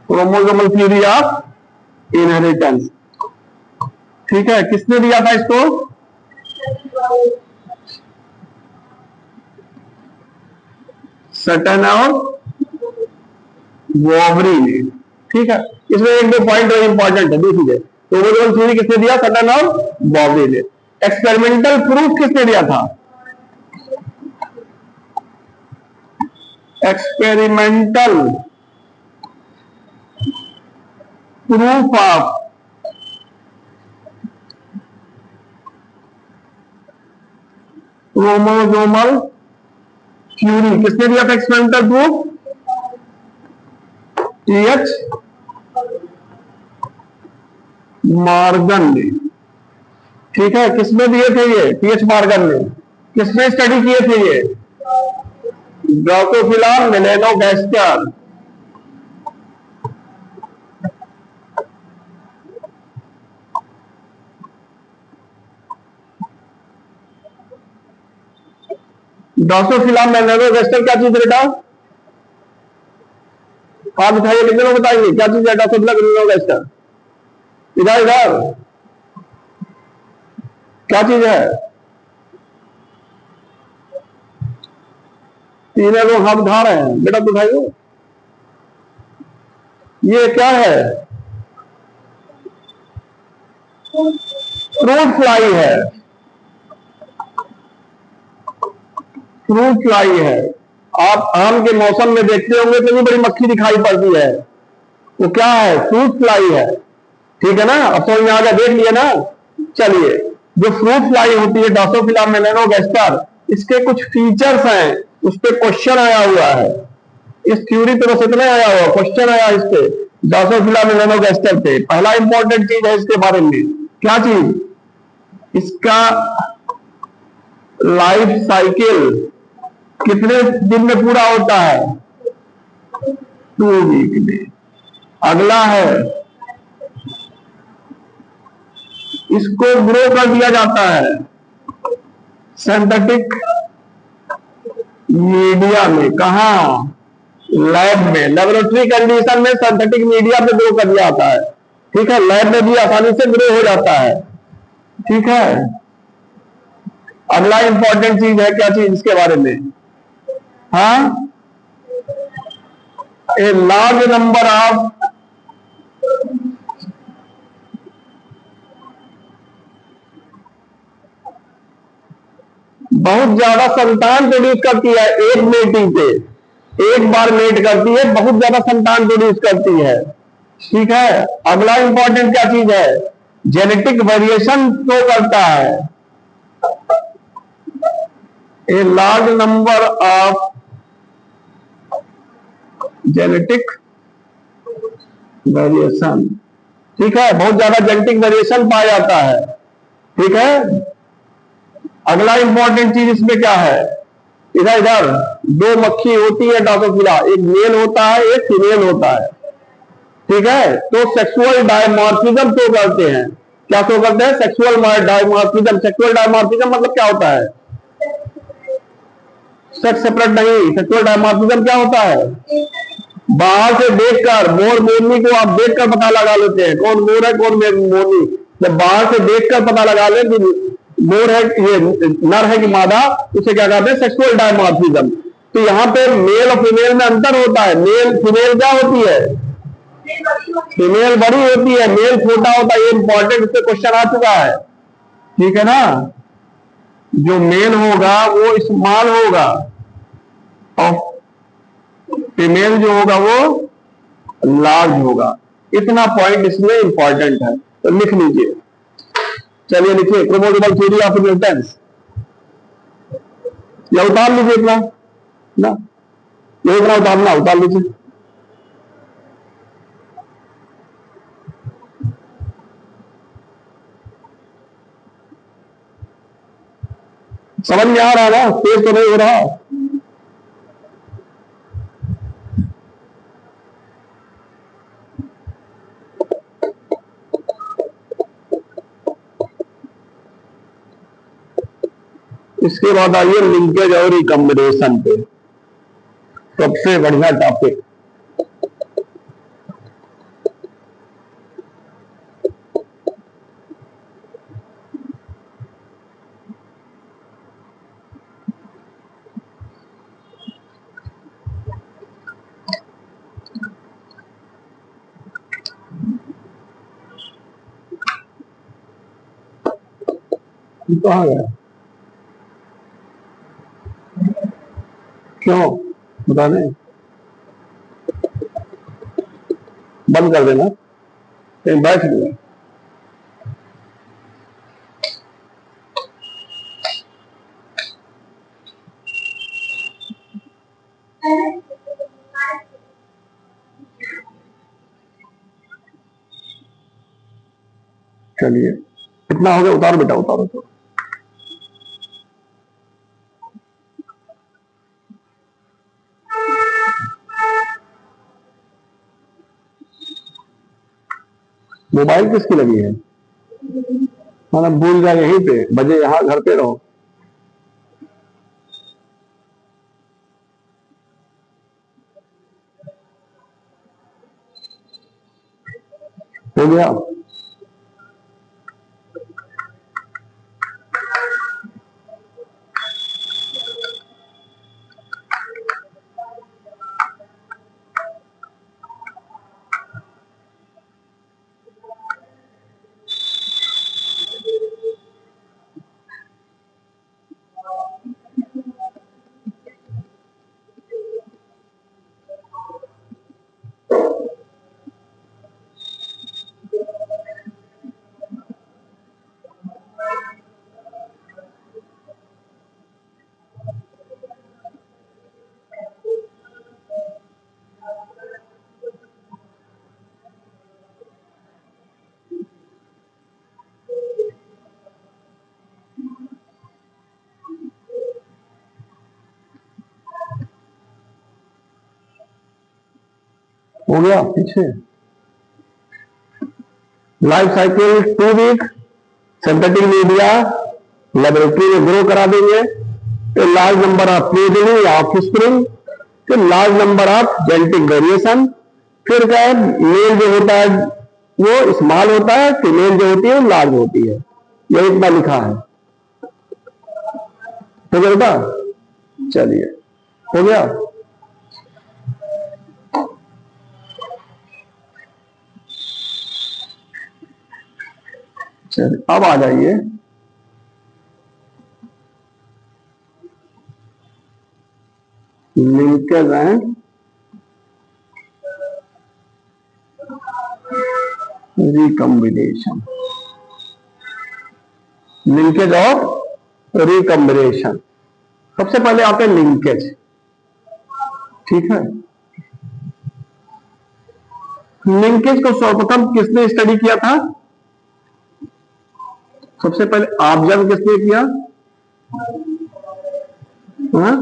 Chromosomal theory of inheritance, ठीक है। किसने दिया था इसको? सटन और वॉबरी ने, ठीक है। इसमें एक दो पॉइंट इंपॉर्टेंट है, देखिए। क्रोमोसोमल थ्योरी किसने दिया? सटन और वॉबरी ने। एक्सपेरिमेंटल प्रूफ किसने दिया था? Experimental proof of chromosomal theory किसने दिया था? एक्सपेरिमेंटल प्रूफ TH मॉर्गन ने, ठीक है, किसमें दिए थे ये पीएच मॉर्गन ने, किसमें स्टडी किए थे ये, ड्रोसोफिला मेलेनोगास्टर। ड्रोसोफिला मेलेनोगास्टर क्या चीज बेटा, आप बताइए, लिखने में बताइए क्या चीज है ड्रोसोफिला मेलेनोगास्टर, इधर इधर क्या चीज है, तीनों लोग हाथ उठा रहे हैं बेटा, बताइए ये क्या है, फ्रूट फ्लाई है, फ्रूट फ्लाई है। आप आम के मौसम में देखते होंगे तो बड़ी मक्खी दिखाई पड़ती है, वो क्या है, फ्रूट फ्लाई है। ठीक है ना, अब समझ में आ गया, देख लिए ना। चलिए, जो फ्रूट फ्लाई होती है ड्रोसोफिला मेलेनोगास्टर, इसके कुछ फीचर्स हैं, उस पर क्वेश्चन आया हुआ है। इस थ्योरी पे बस इतना आया हुआ, क्वेश्चन आया इस पे ड्रोसोफिला मेलेनोगास्टर पे। पहला इंपॉर्टेंट चीज है इसके बारे में, क्या चीज, इसका लाइफ साइकिल कितने दिन में पूरा होता है, 2 वीक में। अगला है, इसको ग्रो कर दिया जाता है सिंथेटिक मीडिया में, कहा, लैब में, लेबोरेटरी कंडीशन में सिंथेटिक मीडिया में ग्रो कर दिया जाता है। ठीक है, लैब में भी आसानी से ग्रो हो जाता है। ठीक है, अगला इंपॉर्टेंट चीज है, क्या चीज इसके बारे में, हाँ, ए लार्ज नंबर ऑफ बहुत ज्यादा संतान प्रोड्यूस करती है एक मेटिंग पे, एक बार मेट करती है, बहुत ज्यादा संतान प्रोड्यूस करती है। ठीक है, अगला इंपॉर्टेंट क्या चीज है, जेनेटिक वेरिएशन शो करता है, a large number of genetic variation. ठीक है, बहुत ज्यादा जेनेटिक वेरिएशन पाया जाता है। ठीक है, अगला इंपॉर्टेंट चीज इसमें क्या है, इधर इधर दो मक्खी होती है ड्रोसोफिला, एक मेल होता है एक फीमेल होता है। ठीक है, तो सेक्सुअल डायमॉर्फिज्म शो करते हैं, क्या शो करते हैं, सेक्सुअल डायमॉर्फिज्म। सेक्सुअल डायमॉर्फिज्म मतलब क्या होता है, सेक्स सेपरेट नहीं, सेक्सुअल डायमॉर्फिज्म क्या होता है, बाहर से देखकर, मोर मोरनी को आप देखकर पता लगा लेते हैं कौन मोर है कौन मोरनी, जब बाहर से देखकर पता लगा ले कि मोर है, ये नर है कि मादा, उसे क्या कहते हैं, सेक्सुअल डायमॉर्फिज्म। तो यहाँ पे मेल और फीमेल में अंतर होता है, मेल फीमेल क्या होती है, फीमेल बड़ी होती है, मेल छोटा होता है, ये इंपॉर्टेंट, इससे क्वेश्चन आ चुका है। ठीक है ना, जो मेल होगा वो स्मॉल होगा और फीमेल जो होगा वो लार्ज होगा। इतना पॉइंट इसमें इंपॉर्टेंट है, तो लिख लीजिए। चलिए लिखिए, क्रोमोसोमल थ्योरी ऑफ इनहेरिटेंस, या उतार लीजिए इतना ना, ये इतना उतारना, उतार लीजिए। समझ में आ रहा है ना, तेज तो नहीं हो रहा। इसके बाद आइए लिंकेज और रिकॉम्बिनेशन पे, सबसे बढ़िया टॉपिक। कहाँ गया, क्यों बता दें, बंद कर देना, कहीं बैठ गया। चलिए, कितना हो गया? उतारो बेटा, उतारो तो। मोबाइल किसकी लगी है? मतलब भूल जाए यहीं पे, बजे यहां, घर पे रहो। हो गया? हो गया? पीछे life cycle 2 week, synthetic media laboratory में ग्रो करा देंगे, फिर लार्ज नंबर ऑफ फ्यूजन या ऑफस्प्रिंग, फिर large number of genetic variation, फिर क्या है, मेल जो होता है वो स्मॉल होता है, फीमेल जो होती है वो लार्ज होती है। ये इतना लिखा है। हो गया बेटा? चलिए, हो गया? चलिए अब आ जाइए लिंकेज एंड रिकम्बिनेशन। लिंकेज और रिकम्बिनेशन। सबसे पहले आते हैं लिंकेज। ठीक है, लिंकेज को सर्वप्रथम किसने स्टडी किया था? सबसे पहले ऑब्जर्व किसने किया? हाँ?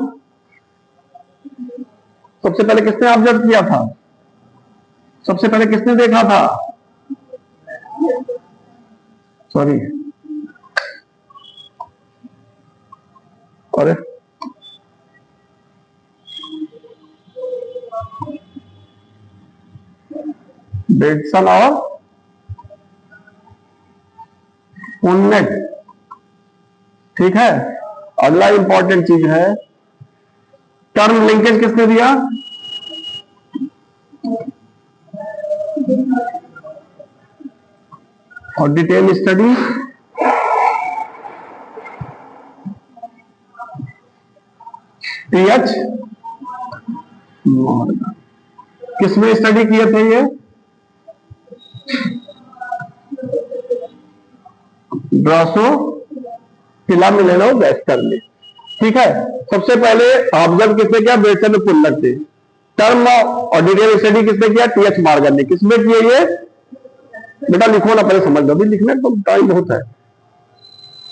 सबसे पहले किसने ऑब्जर्व किया था? सबसे पहले किसने देखा था? सॉरी, अरे बेटसन और पुन्नेट। ठीक है, अगला इंपॉर्टेंट चीज है, टर्म लिंकेज किसने दिया? और डिटेल स्टडी टीएच मॉर्गन। किसमें स्टडी किए थे ये? ड्रोसोफिला मिलेनो वेस्टर में। ठीक है, सबसे पहले ऑब्जर्व किसने किया? बेटसन ने, पुन्नेट से। टर्म और डिटेल स्टडी किसने किया? टीएच मॉर्गन ने। किसमें किए ये? बेटा लिखो ना, पहले समझ लो, भी लिखने तो टाइम बहुत है।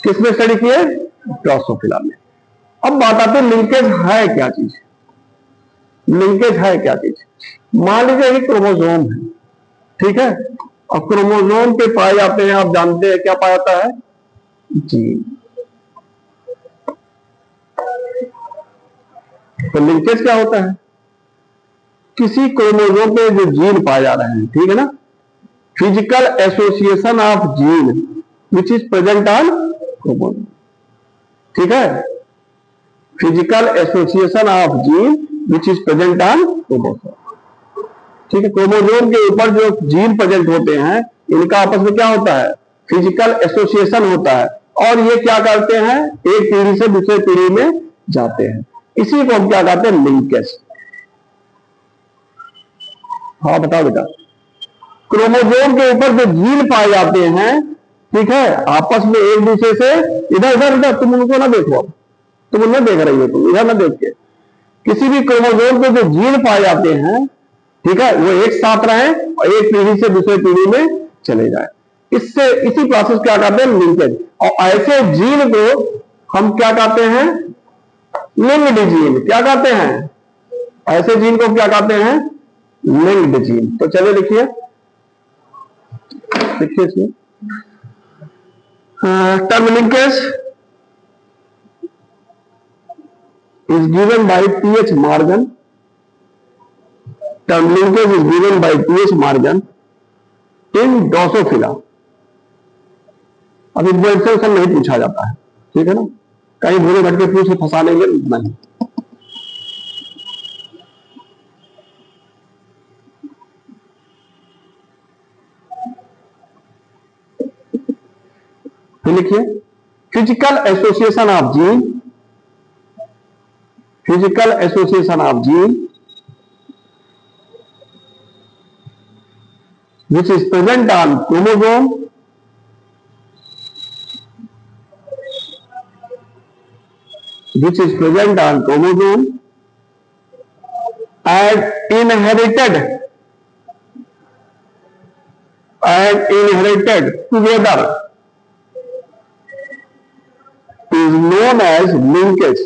किसमें स्टडी किए? ड्रोसोफिला में। अब बात आती है लिंकेज है क्या चीज? लिंकेज है क्या चीज? मान लीजिए एक क्रोमोसोम है, ठीक है, और क्रोमोसोम पे पाए जाते हैं, आप जानते हैं क्या पाया जाता है? जीन। तो लिंकेज क्या होता है? किसी क्रोमोसोम पे जो जीन पाए जा रहे हैं, ठीक है ना, physical association of gene which is present on chromosome. ठीक है, physical association of gene which is present on chromosome. ठीक है, क्रोमोसोम के ऊपर जो जीन प्रेजेंट होते हैं, इनका आपस में क्या होता है? फिजिकल एसोसिएशन होता है, और ये क्या करते हैं? एक पीढ़ी से दूसरे पीढ़ी में जाते हैं। इसी को हम क्या कहते हैं? लिंकेज। हाँ बताओ बेटा। क्रोमोसोम के ऊपर जो जीन पाए जाते हैं, ठीक है, आपस में एक दूसरे से, इधर इधर इधर, तुम उनको ना देखो, अब तुम उन्हें देख रही हो, तुम इधर ना देख के, किसी भी क्रोमोसोम पे जो जीन पाए जाते हैं, ठीक है, वो एक साथ रहे और एक पीढ़ी से दूसरे पीढ़ी में चले जाए। इससे इसी प्रोसेस क्या कहते हैं, लिंकेज। और ऐसे जीन को हम क्या कहते हैं, लिंक्ड जीन। क्या कहते हैं, ऐसे जीन को क्या कहते हैं, लिंक्ड जीन। तो चलिए लिखिए, लिखिए इसमें term linkage is given by T.H. Morgan. Term linkage is given by T.H. Morgan in Drosophila. अब इस क्वेश्चन नहीं पूछा जाता है, ठीक है ना, कहीं भूले भटके पूछ के फंसा लेंगे नहीं। तो लिखिए physical association of gene, physical association of gene which is present on chromosome which is present on chromosome and inherited together is known as linkage,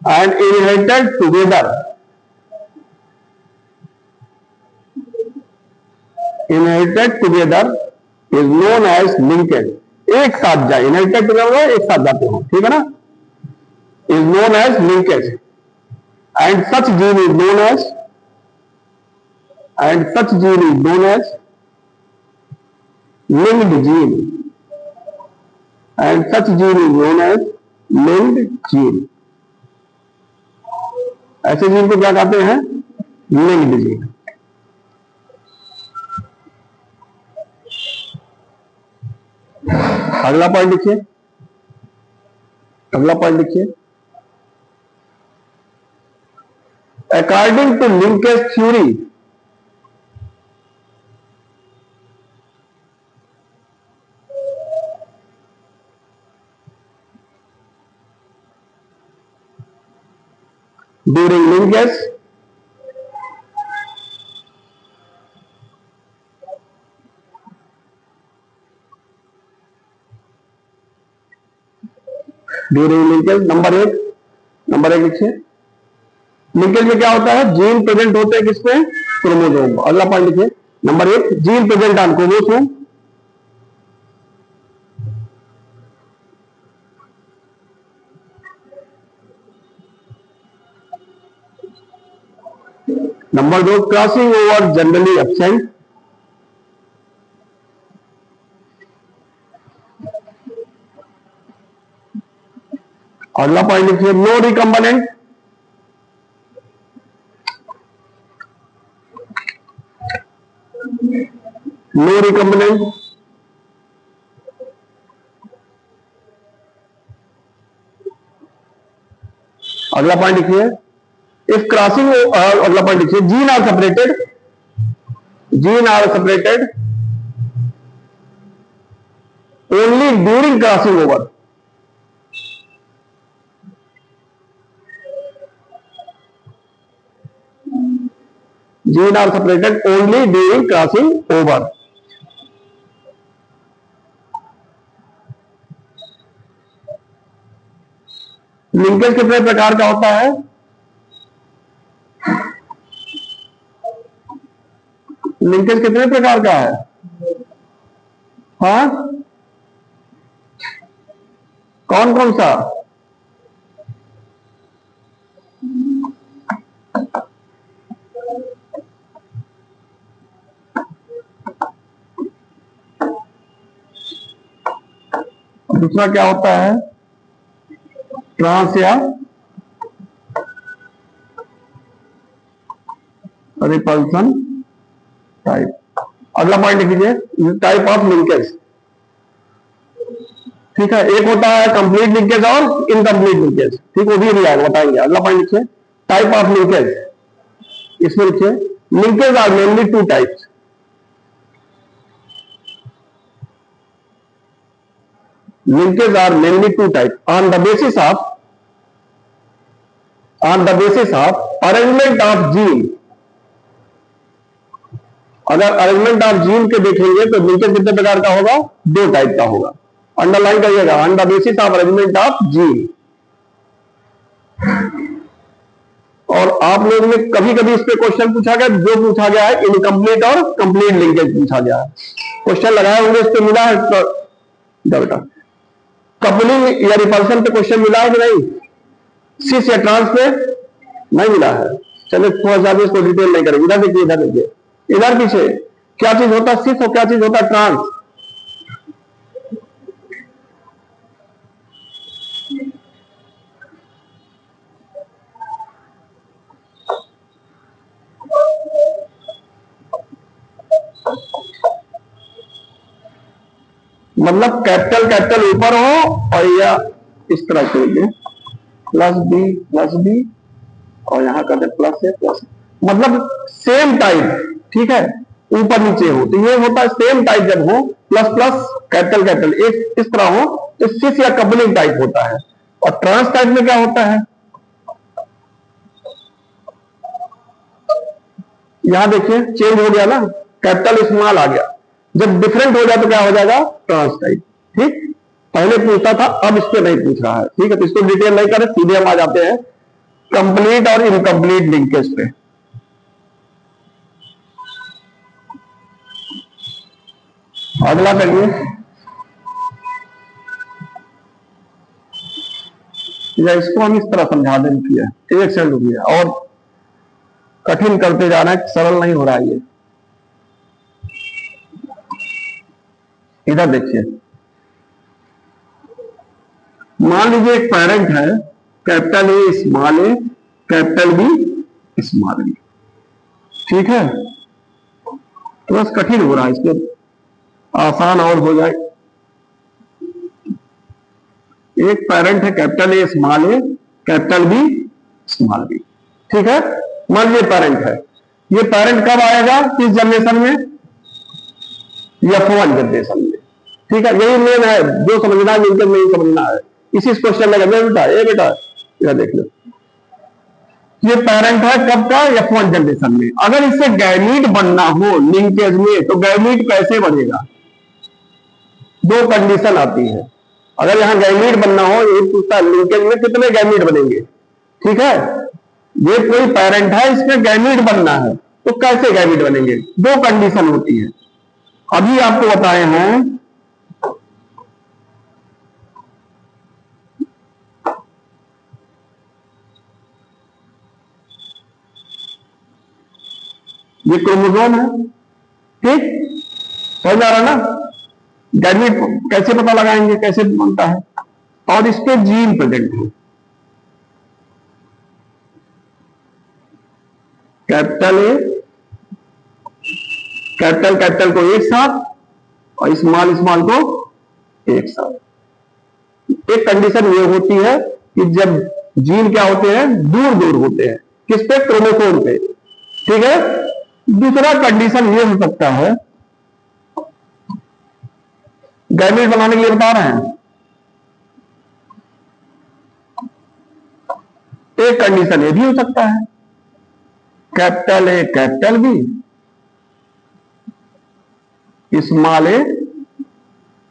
and inherited together is known as linkage। एक साथ जाए, inherited together एक साथ जाते हो, ठीक है ना, is known as linkage, and such gene is known as linked gene, and such gene is known as linked gene। ऐसे जीन को क्या कहते हैं, लिंक्ड जीन। अगला पॉइंट लिखिए, अगला पॉइंट लिखिए, according to linkage theory during linkage number एक लिखिए, लिंकेज में क्या होता है, जीन प्रेजेंट होते हैं किसमें, क्रोमोसोम। अगला पॉइंट लिखिए, नंबर एक, gene present on chromosome, number दो, क्रॉसिंग ओवर जनरली एब्सेंट, अगला पॉइंट लिखिए, नो रिकम्बिनेंट, नो रिकम्बिनेंट, अगला पॉइंट लिखिए, इफ क्रॉसिंग, अगला पॉइंट लिखिए, gene are separated only during crossing over, gene are separated only during crossing over. Linkage कितने प्रकार का होता है, लिंकेज कितने प्रकार का है, हाँ, कौन कौन सा, दूसरा क्या होता है, ट्रांस या रिपल्सन टाइप। अगला पॉइंट लिख लीजिए, टाइप ऑफ लिंकेज, ठीक है, एक होता है कंप्लीट लिंकेज और इनकम्प्लीट लिंकेज, ठीक, वो भी बताएंगे। अगला पॉइंट लिखिए, टाइप ऑफ लिंकेज, इसमें लिखिए, linkage are mainly two types, linkages are mainly two types on the basis of arrangement of gene अगर अरेंजमेंट ऑफ जीन के देखेंगे तो लिंकेज कितने प्रकार का होगा? 2 टाइप का होगा। अंडरलाइन करिएगा, on the basis of arrangement of gene. और आप लोगों में कभी कभी इस पे क्वेश्चन पूछा गया, जो पूछा गया है इनकम्प्लीट और कंप्लीट लिंकेज पूछा गया है। क्वेश्चन लगाए होंगे, इस पे मिला है बेटा कपलिंग या रिपल्सन पे क्वेश्चन मिला है कि नहीं? सिस या ट्रांस पे नहीं मिला है। चलिए थोड़ा सा इसको डिटेल नहीं करेंगे। इधर देखिए, इधर देखिए, इधर पीछे क्या चीज होता है सिस और क्या चीज होता है ट्रांस? मतलब कैपिटल कैपिटल ऊपर हो और या इस तरह से प्लस बी और यहां का प्लस है प्लस, मतलब सेम टाइप, ठीक है, ऊपर नीचे हो तो ये होता है सेम टाइप। जब हो प्लस प्लस कैपिटल कैपिटल एक इस तरह हो तो सिस या कपलिंग टाइप होता है। और ट्रांस टाइप में क्या होता है? यहां देखिए चेंज हो गया ना, कैपिटल स्मॉल आ गया। जब डिफरेंट हो जाए तो क्या हो जाएगा? Trans type. ठीक, पहले पूछता था, अब इस पे नहीं पूछ रहा है। ठीक है, तो इसको डिटेल नहीं करें, सीधे हम आ जाते हैं कंप्लीट और इनकम्प्लीट लिंकेज पे। अगला करिए, या इसको हम इस तरह समझा दें। एक सेकंड रुकिए, और कठिन करते जा रहे हैं, सरल नहीं हो रहा है ये। इधर देखिए, मान लीजिए एक पेरेंट है, capital A small A capital B small B. ठीक है, तो बस कठिन हो रहा है, इसको आसान और हो जाए। एक पेरेंट है capital A small A capital B small B. ठीक है, मान लीजिए पेरेंट है। ये पेरेंट कब आएगा? किस जनरेशन में? F1 जनरेशन में। ठीक है, यही मेन है, जो समझना है जिनके नहीं समझना है इसी क्वेश्चन लगा बेटा। ये बेटा इधर देख लो, ये पेरेंट है कब का? F1 जनरेशन में। अगर इससे गैमीट बनना हो लिंकेज में तो गैमीट कैसे बनेगा? 2 कंडीशन आती है। अगर यहां गैमीट बनना हो, ये पूछता है लिंकेज में कितने गैमीट बनेंगे। ठीक है, ये कोई पेरेंट है, इसमें गैमीट बनना है तो कैसे गैमीट बनेंगे? 2 कंडीशन होती है, अभी आपको बताए हैं। ये क्रोमोसोम है, ठीक, समझ आ रहा ना? गैमीट कैसे पता लगाएंगे, कैसे बनता है? और इस पे जीन प्रेजेंट है, कैपिटल ए कैपिटल कैपिटल को एक साथ और स्मॉल स्मॉल को एक साथ। एक कंडीशन ये होती है कि जब जीन क्या होते हैं? दूर दूर होते हैं। किस पे? क्रोमोसोम पे। ठीक है, दूसरा कंडीशन ये हो सकता है, गैमीट बनाने के लिए बता रहे हैं। एक कंडीशन ये भी हो सकता है, capital A capital B small A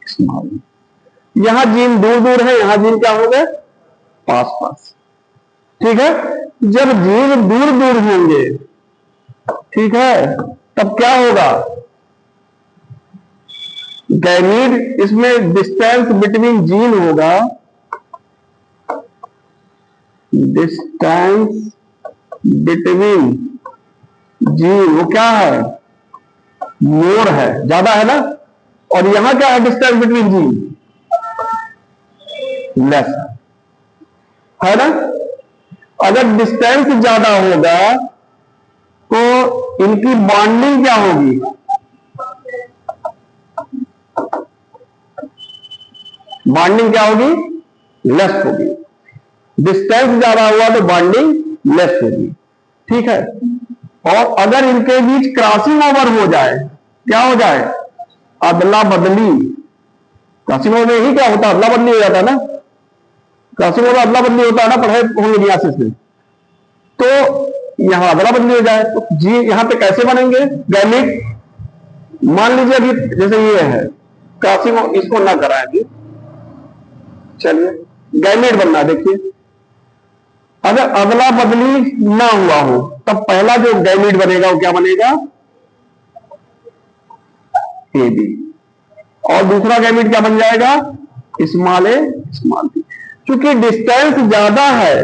small B. यहां जीन दूर दूर है, यहां जीन क्या हो गए? पास पास। ठीक है, जब जीन दूर दूर होंगे, ठीक है, तब क्या होगा? गैमीट, इसमें डिस्टेंस बिटवीन जीन होगा, डिस्टेंस बिटवीन जीन, वो क्या है? मोर है, ज्यादा है ना। और यहां क्या है? डिस्टेंस बिटवीन जीन लेस है ना। अगर डिस्टेंस ज्यादा होगा तो इनकी बॉन्डिंग क्या होगी? बॉन्डिंग क्या होगी? लेस होगी। डिस्टेंस ज्यादा हुआ तो बॉन्डिंग लेस होगी। ठीक है, और अगर इनके बीच क्रॉसिंग ओवर हो जाए, क्या हो जाए? अदला बदली। क्रॉसिंग ओवर में ही क्या होता है? अदला बदली हो जाता है ना। क्रॉसिंग ओवर अदला बदली होता है ना, पढ़े होंगे मियासिस में। तो यहां अदला बदली हो जाए तो जी यहां पे कैसे बनेंगे गैमीट? मान लीजिए अभी जैसे ये है क्रॉसिंग, इसको ना कराएं अभी, चलिए गैमेट बनना है। देखिए अगर अदला बदली ना हुआ हो तब पहला जो गैमेट बनेगा वो क्या बनेगा, ए बी, और दूसरा गैमेट क्या बन जाएगा, स्मॉल ए स्मॉल बी। क्योंकि डिस्टेंस ज्यादा है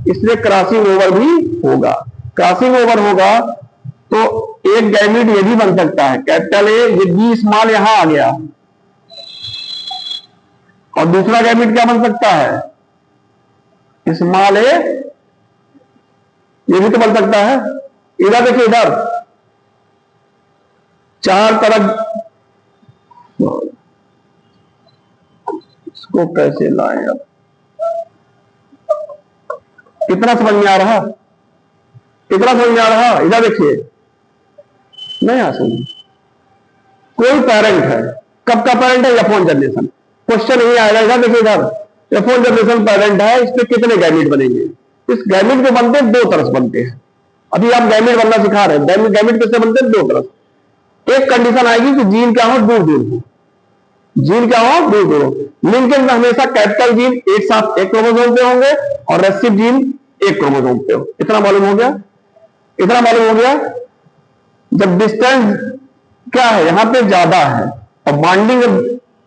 इसलिए क्रॉसिंग ओवर भी होगा। क्रॉसिंग ओवर होगा तो एक गैमेट ये भी बन सकता है कैपिटल ए, ये बी स्मॉल यहां आ गया, और दूसरा गैमेट क्या बन सकता है, स्मॉल ए, ये भी तो बन सकता है। इधर देखिए, इधर चार तरफ, इसको कैसे लाएं अब, कितना समझ में आ रहा, कितना समझ में आ रहा। इधर देखिए, नहीं आ समझ, कोई पेरेंट है, कब का पेरेंट है, एफ वन जनरेशन, क्वेश्चन नहीं आएगा। इधर देखिए, इधर एफ वन जनरेशन पेरेंट है, इस पे कितने गैमेट बनेंगे, इस गैमेट जो बनते हैं दो तरफ बनते हैं। अभी आप गैमेट बनना सिखा रहे हैं, गैमेट कैसे बनते हैं, दो तरफ। एक कंडीशन आएगी कि जीन क्या हो, दूर दूर हो, जीन क्या हो, दूर दूर हो। लिंकेज में हमेशा कैपिटल जीन एक साथ एक क्रोमोसोम पे होंगे और रेसिव जीन एक क्रोमोसोम पे हो। इतना मालूम हो गया, इतना मालूम हो गया। जब डिस्टेंस क्या है यहां पे ज्यादा है और बॉन्डिंग,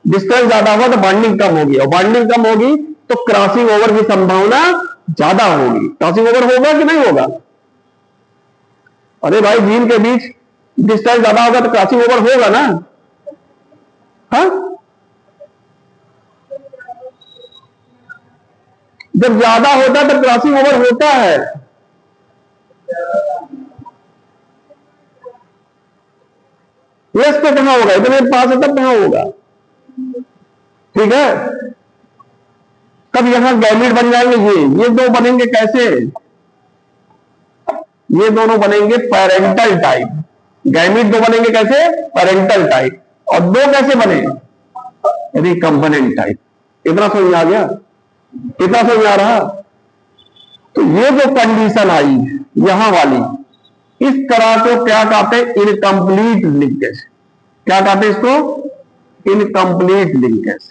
डिस्टेंस ज्यादा होगा तो बॉन्डिंग कम होगी, और बॉन्डिंग कम होगी तो क्रॉसिंग ओवर की संभावना ज्यादा होगी। क्रॉसिंग ओवर होगा कि नहीं होगा, अरे भाई जीन के बीच डिस्टेंस ज्यादा होगा तो क्रॉसिंग ओवर होगा ना, हाँ। जब ज्यादा होता है तो क्रॉसिंग ओवर होता है। यस तो कहां होगा, इतने पास है तब कहां होगा, ठीक है। तब यहां गैमेट बन जाएंगे, ये दो बनेंगे कैसे, ये दोनों बनेंगे पेरेंटल टाइप। गैमेट दो बनेंगे कैसे, पेरेंटल टाइप, और दो कैसे बने, रिकम्बिनेंट टाइप। इतना समझ में आ गया, इतना समझ में आ रहा। तो ये जो कंडीशन आई यहां वाली, इस तरह को क्या कहते हैं, इनकम्प्लीट लिंकेज। क्या कहते हैं इसको, इनकम्प्लीट लिंकेज।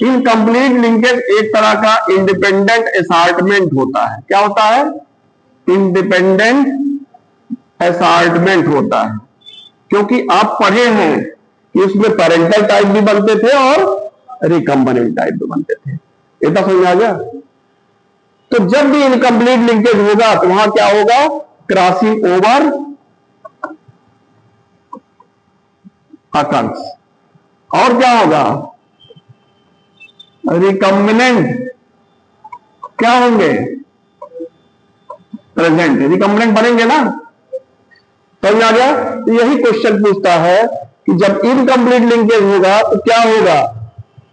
इनकम्प्लीट लिंकेज एक तरह का इंडिपेंडेंट असार्टमेंट होता है। क्या होता है, इंडिपेंडेंट असार्टमेंट होता है। क्योंकि आप पढ़े हैं कि उसमें पेरेंटल टाइप भी बनते थे और रिकम्बिनेंट टाइप भी बनते थे। इतना समझ में आ गया। तो जब भी इनकम्प्लीट लिंकेज होगा तो वहां क्या होगा, क्रॉसिंग ओवर अकर्स, और क्या होगा, रिकम्बिनेंट क्या होंगे, प्रेजेंट। रिकम्बिनेंट बनेंगे ना, समझ आ गया। तो यही क्वेश्चन पूछता है कि जब इनकम्प्लीट लिंकेज होगा तो क्या होगा,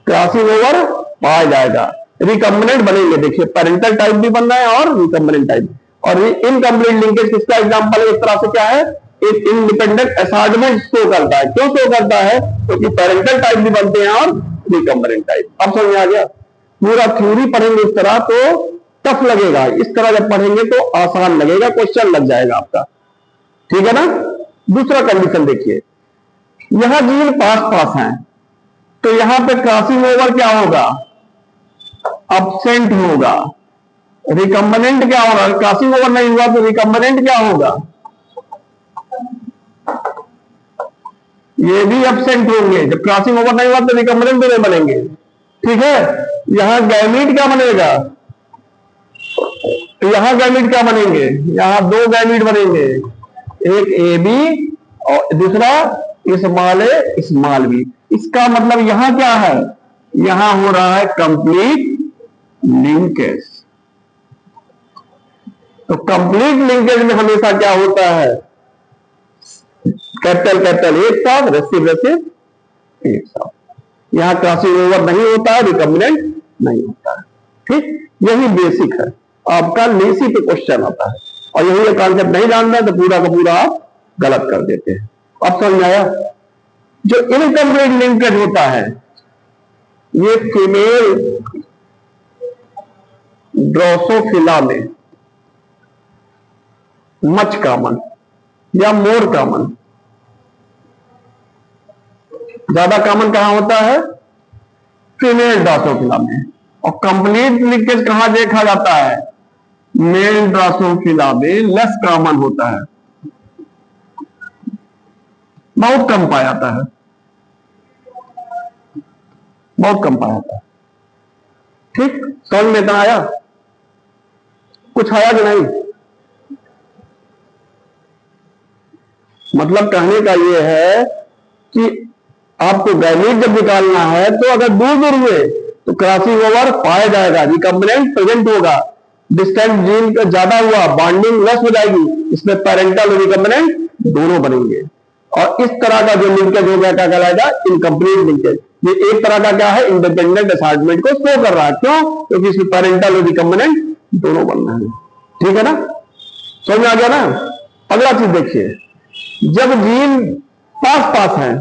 क्रॉसिंग ओवर पाया जाएगा, रिकम्बिनेंट बनेंगे। देखिए पेरेंटल टाइप भी बन रहा है और रिकम्बिनेंट टाइप। और इनकम्प्लीट लिंकेज किसका एग्जांपल है, इस तरह से क्या है, एक इंडिपेंडेंट असार्टमेंट शो करता है। क्यों शो करता है, क्योंकि पेरेंटल टाइप भी बनते हैं और रिकम्बिनेंट टाइप। अब समझ में आ गया। पूरा थ्योरी पढ़ेंगे इस तरह तो टफ लगेगा, इस तरह जब पढ़ेंगे तो आसान लगेगा, क्वेश्चन लग जाएगा आपका, ठीक है ना। दूसरा कंडीशन देखिए, यहां जीन पास पास है तो यहां पे क्रॉसिंग ओवर क्या होगा, अब्सेंट होगा। रिकम्बिनेंट क्या होगा, क्रॉसिंग ओवर नहीं हुआ तो रिकम्बिनेंट क्या होगा, ये भी अब्सेंट होंगे। जब क्रॉसिंग ओवर नहीं हुआ तो रिकम्बिनेंट भी नहीं बनेंगे, ठीक है। यहां गैमीट क्या बनेगा, तो यहां गैमीट क्या बनेंगे, यहां दो गैमीट बनेंगे, एक ए बी और दूसरा स्मॉल ए स्मॉल बी। इसका मतलब यहां क्या है, यहां हो रहा है कंप्लीट लिंकेज। तो कंप्लीट लिंकेज में हमेशा क्या होता है, कैपिटल कैपिटल एक साथ, रेसिव रेसिव एक साथ। यहां क्रॉसिंग ओवर नहीं होता है, रिकम्बिनेंट नहीं होता है, ठीक। यही बेसिक है आपका, लेसी पे क्वेश्चन आता है। और यही कॉन्सेप्ट नहीं जानना है तो पूरा का पूरा आप गलत कर देते हैं। अब समझ आया। जो इनकम्प्लीट लिंकेज होता है ये फीमेल ड्रोसोफिला में मच कॉमन, या मोर कॉमन। ज्यादा कॉमन कहां होता है? फीमेल ड्रोसोफिला में। और कंप्लीट लिंकेज कहां देखा जाता है? मेल ड्रोसोफिला में लेस कॉमन होता है, बहुत कम पाया जाता है, बहुत कम पाया जाता है। ठीक, समझ में इतना आया? कुछ आया कि नहीं? मतलब कहने का यह है कि आपको गैमीट जब निकालना है तो अगर दूर दूर हुए तो क्रॉसिंग ओवर पाया जाएगा, रिकम्बिनेंट प्रेजेंट होगा। डिस्टेंस जीन का ज्यादा हुआ, बॉन्डिंग लेस हो जाएगी, इसमें पेरेंटल और रिकम्बिनेंट दोनों बनेंगे। और इस तरह का जो लिंकेज हो गया क्या कहलाएगा? Incomplete linkage. ये एक तरह का क्या है? इंडिपेंडेंट असार्टमेंट को शो कर रहा है। क्यों? क्योंकि इसमें पेरेंटल और रिकम्बिनेंट दोनों बनना है। ठीक है ना? समझ में आ गया ना? अगला चीज देखिए, जब जीन पास पास है,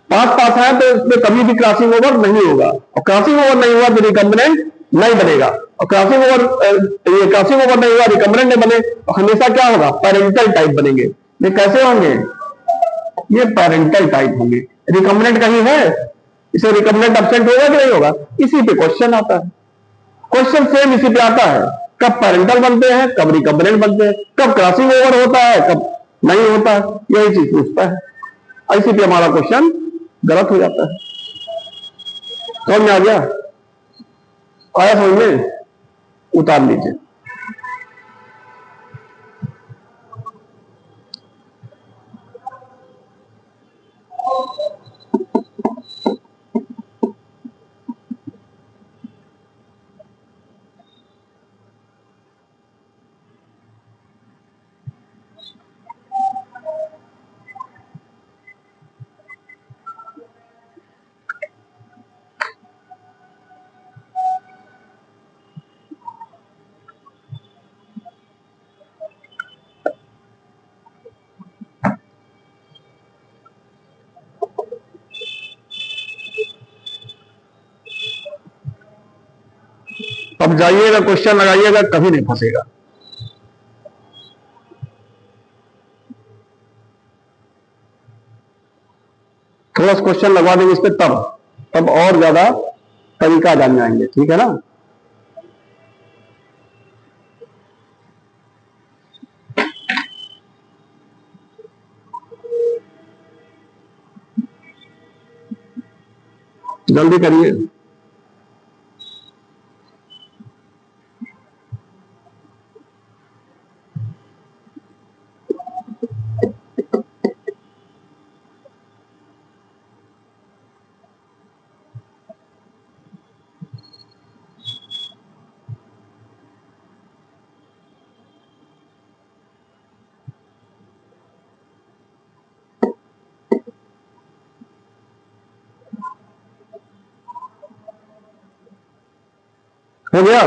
पास पास है तो इसमें कभी भी क्रॉसिंग ओवर नहीं होगा, और क्रॉसिंग ओवर नहीं हुआ तो रिकम्बिनेंट नहीं बनेगा, और क्रॉसिंग ओवर नहीं हुआ, रिकम्बिनेंट नहीं बने तो हमेशा क्या होगा? पेरेंटल टाइप बनेंगे। ये कैसे होंगे? ये पेरेंटल टाइप होंगे। रिकम्बिनेंट कहीं है, इसे रिकम्बिनेंट एब्सेंट होगा कि नहीं होगा? इसी पे क्वेश्चन आता है। क्वेश्चन सेम इसी पे आता है, कब पेरेंटल बनते हैं, कब रिकम्बिनेंट बनते हैं, कब क्रॉसिंग ओवर होता है, कब नहीं होता है, यही चीज पूछता है। इसी पे हमारा क्वेश्चन गलत हो जाता है। समझ में आ गया? आया समझ में? उतार लीजिए। अब जाइएगा, क्वेश्चन लगाइएगा, कभी नहीं फंसेगा। थोड़ा सा क्वेश्चन लगवा देंगे इस पे, तब तब और ज्यादा तरीका जान जाएंगे। ठीक है ना? जल्दी करिए। हो गया?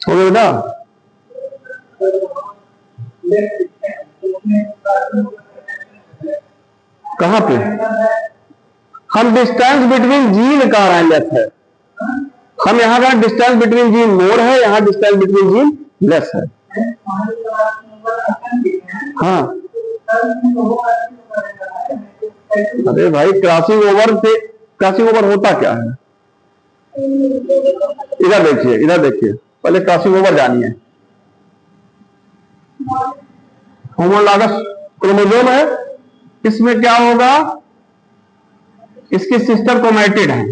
हो गया बेटा? कहां पे? हम डिस्टेंस बिटवीन जीन कह रहे हैं लेस है। हम यहां का डिस्टेंस बिटवीन जीन मोर है, यहां डिस्टेंस बिटवीन जीन लेस है। हाँ, अरे भाई क्रॉसिंग ओवर से, क्रॉसिंग ओवर होता क्या है? इधर देखिए, इधर देखिए, पहले क्रॉसिंग ओवर जानिए। होमोलॉगस क्रोमोसोम है, इसमें क्या होगा? इसकी सिस्टर क्रोमैटिड है।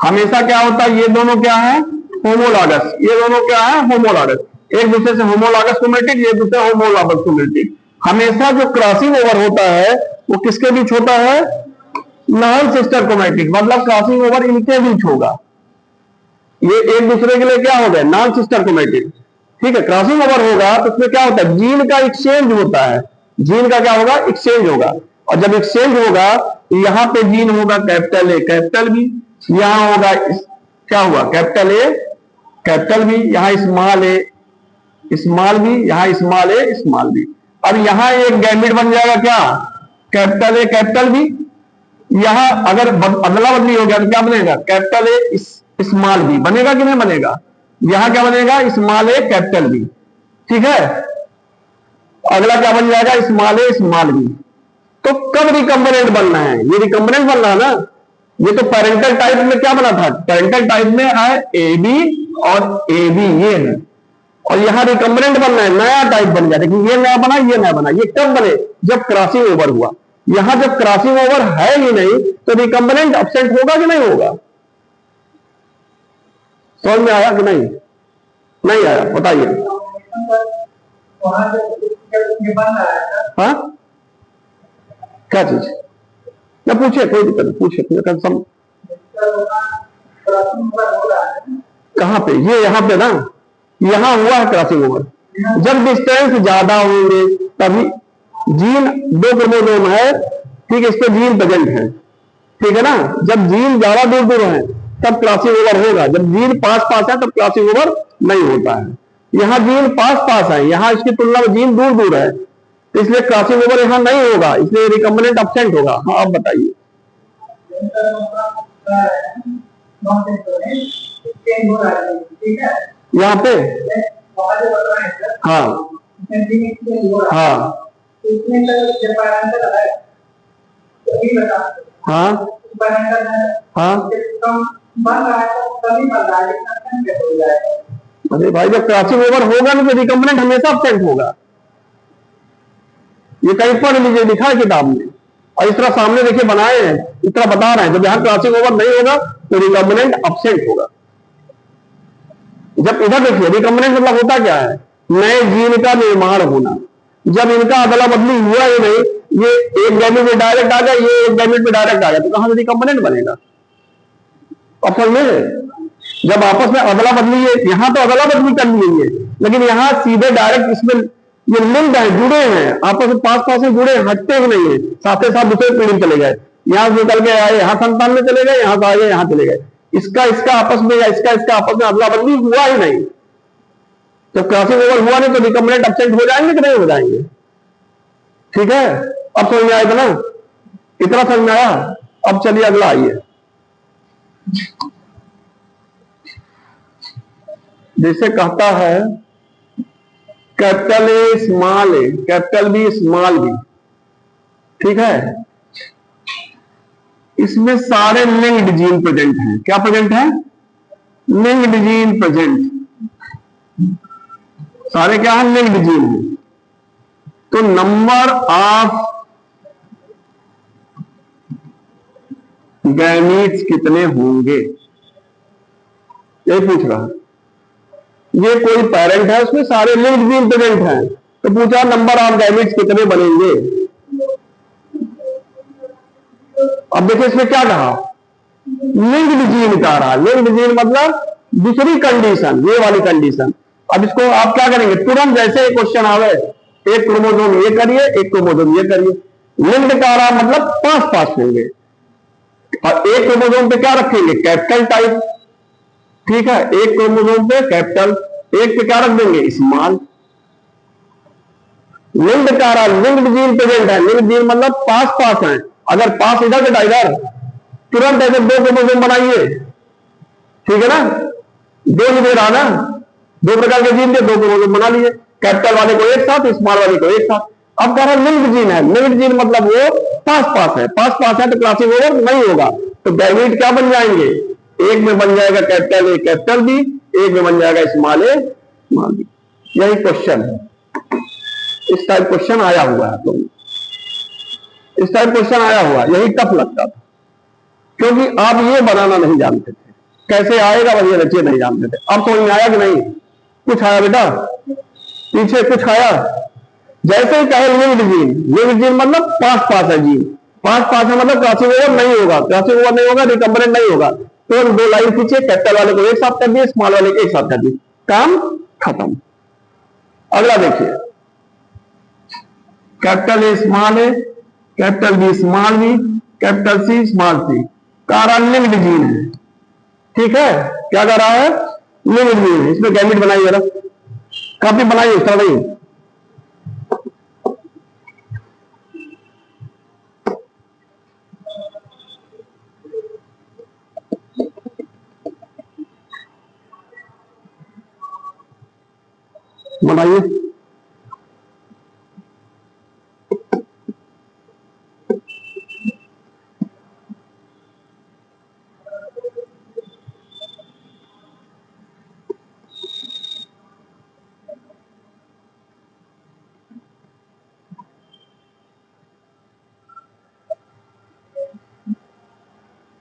हमेशा क्या होता है? ये दोनों क्या है? होमोलॉगस। ये दोनों क्या है? होमोलॉगस। एक दूसरे से होमोलॉगस क्रोमैटिड, ये दूसरे होमोलॉगस क्रोमैटिड। हमेशा जो क्रॉसिंग ओवर होता है वो किसके बीच होता है? नॉन सिस्टर क्रोमैटिड, मतलब क्रॉसिंग ओवर इनके बीच होगा। ये एक दूसरे के लिए क्या हो गए? Non sister chromatid. ठीक है, क्रॉसिंग ओवर होगा तो उसमें क्या होता है? जीन का एक्सचेंज होता है। जीन का क्या होगा? एक्सचेंज होगा। और जब एक्सचेंज होगा तो यहां पे जीन होगा कैपिटल ए कैपिटल बी, यहां होगा क्या हुआ? कैपिटल ए कैपिटल बी, यहां स्मॉल ए स्मॉल बी, यहां स्मॉल ए स्मॉल बी। अब यहां एक गैमेट बन जाएगा क्या? Capital A capital B. यहां अगर अदला बदली हो गया तो क्या बनेगा, कैपिटल ए स्मॉल बी बनेगा कि नहीं बनेगा। यहां क्या बनेगा, स्मॉल ए कैपिटल बी। ठीक है, अगला क्या बन जाएगा, स्मॉल ए स्मॉल बी। तो कब रिकम्बिनेंट बनना है, ये रिकम्बिनेंट बनना है ना। ये तो पेरेंटल टाइप में क्या बना था, पेरेंटल टाइप में है ए बी और ए बी ये है, और यहां रिकम्बिनेंट बनना है, नया टाइप बन गया। लेकिन ये नया बना, ये नया बना। ये कब बने, जब क्रॉसिंग ओवर हुआ। यहां जब क्रॉसिंग ओवर है ही नहीं तो रिकम्बिनेंट एब्सेंट होगा कि नहीं होगा। समझ में आया कि नहीं, नहीं आया, बताइए। हाँ क्या चीज, ना पूछिए, कोई दिक्कत नहीं, पूछिए कंसम। कहां पे, ये यहां पे ना, यहां हुआ है क्रॉसिंग ओवर। जब डिस्टेंस ज्यादा होंगे तभी जीन, दो क्रोमोसोम है, ठीक है, इस पे जीन प्रेजेंट है, ठीक है ना। जब जीन ज्यादा दूर दूर है तब क्रॉसिंग ओवर होगा, जब जीन पास पास है तब क्रॉसिंग ओवर नहीं होता है। यहां जीन पास पास है, यहां इसकी तुलना में जीन दूर दूर है, तो इसलिए क्रॉसिंग ओवर यहां नहीं होगा, इसलिए रिकम्बिनेंट एब्सेंट होगा। हाँ आप बताइए। यहाँ पे हाँ हाँ हाँ हाँ, अरे भाई जब क्रॉसिंग ओवर होगा ना तो रिकम्बिनेंट हमेशा एब्सेंट होगा। ये कहीं पढ़ लीजिए, लिखा है किताब में, और इस तरह सामने देखिए बनाए हैं, इस तरह बता रहे हैं। जब यहाँ क्रॉसिंग ओवर नहीं होगा तो रिकम्बिनेंट एब्सेंट होगा। जब इधर देखिए रिकम्बिनेंट मतलब होता क्या है, नए जीन का निर्माण होना। जब इनका अदला बदली हुआ ही नहीं, ये एक गैमेट में डायरेक्ट आ गया, ये एक गैमेट में डायरेक्ट आ गया, तो कहां से रिकम्बिनेंट बनेगा। असल में जब आपस में अदला बदली है, यहां तो अदला बदली कर ली है, लेकिन यहां सीधे डायरेक्ट इसमें ये लिंक है, जुड़े हैं, आपस में पास पास में जुड़े, हटते ही नहीं है, साथ ही साथ दूसरे पीढ़ी में चले गए। यहां से निकल के आए, यहां संतान में चले गए, यहां से आए, यहां चले गए। इसका इसका आपस में या इसका इसका आपस में अदला बदली हुआ ही नहीं। जब क्रॉसिंग ओवर हुआ नहीं तो रिकम्बिनेंट एब्सेंट हो जाएंगे कि नहीं हो जाएंगे। ठीक है, अब समझ में आएगा ना, इतना समझ में आया। अब चलिए अगला आइए। जैसे कहता है capital A small A, capital B small B, ठीक है, इसमें सारे लिंक्ड जीन प्रेजेंट हैं। क्या प्रेजेंट है, लिंक्ड जीन प्रेजेंट, सारे क्या है, लिंक्ड जीन है। तो नंबर ऑफ गैमीट्स कितने होंगे, यही पूछ रहा है। ये कोई पेरेंट है, उसमें सारे लिंक्ड जीन प्रेजेंट हैं, तो पूछा नंबर ऑफ गैमीट्स कितने बनेंगे। अब देखिए इसमें क्या कहा, लिंक्ड जीन कह रहा। लिंक्ड जीन मतलब दूसरी कंडीशन, ये वाली कंडीशन। अब इसको आप क्या करेंगे, तुरंत जैसे क्वेश्चन आवे, एक क्रोमोसोम ये करिए, एक क्रोमोसोम ये करिए। लिंक्ड कह रहा मतलब पास पास होंगे, और एक क्रोमोसोम पे क्या रखेंगे, कैपिटल टाइप, ठीक है, एक क्रोमोसोम पे कैपिटल, एक पे क्या रख देंगे, स्मॉल। लिंक्ड कह रहा, लिंक्ड जीन प्रेजेंट है। लिंक्ड जीन मतलब पास पास है, अगर पास इधर बेटा इधर, तुरंत ऐसे दो क्रोमोसोम बनाइए, ठीक है ना, दो ही दे रहा ना, दो प्रकार के जीन थे, दो क्रोमोसोम बना लिए, कैपिटल वाले को एक साथ, स्मॉल वाले को एक साथ। अब कह रहा है लिंक्ड जीन है। लिंक्ड जीन मतलब वो पास पास है, पास पास है तो क्रॉसिंग ओवर नहीं होगा, तो गैमीट क्या बन जाएंगे, एक में बन जाएगा कैपिटल ए कैपिटल बी, एक में बन जाएगा स्मॉल ए स्मॉल बी। यही क्वेश्चन है, इस टाइप क्वेश्चन आया हुआ है, तो इस टाइप क्वेश्चन आया हुआ, यही टफ लगता था, क्योंकि आप ये बनाना नहीं जानते थे, कैसे आएगा वही रचिए नहीं जानते थे। अब समझ में आया कि नहीं, कुछ आया बेटा, पीछे कुछ आया। जैसे ही कहे लिंक्ड जीन, लिंक्ड जीन मतलब पास पास है जीन, पास पास है मतलब क्रॉसिंग ओवर नहीं होगा, क्रॉसिंग ओवर नहीं होगा, रिकम्बिनेंट नहीं होगा, तो दो लाइन खींचे, कैपिटल वाले को एक साथ कर दिए, स्मॉल वाले को एक साथ कर दिए, काम खत्म। अगला देखिए, capital A small A, capital B small B, capital C small C, कारा लिंक्ड जीन है, ठीक है। क्या कर रहा है, लिंक्ड जीन है। इसमें गैमेट बनाइए जरा, काफी बनाइए, इस तरह नहीं। बनाइए।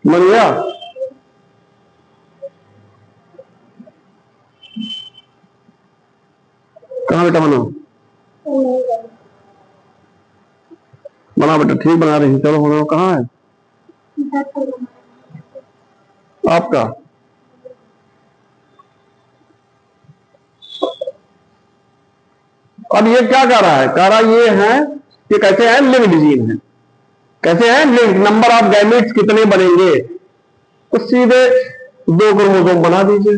बन गया? कहाँ बेटा बना? बना बेटा, ठीक बना रही। चलो बनाओ। कहाँ है आपका? अब ये क्या कह रहा है? कह रहा ये है, ये कैसे है? लिंक्ड जीन है। कैसे है? लिंक। नंबर ऑफ गैमेट्स कितने बनेंगे? तो सीधे 2 क्रोमोसोम बना दीजिए।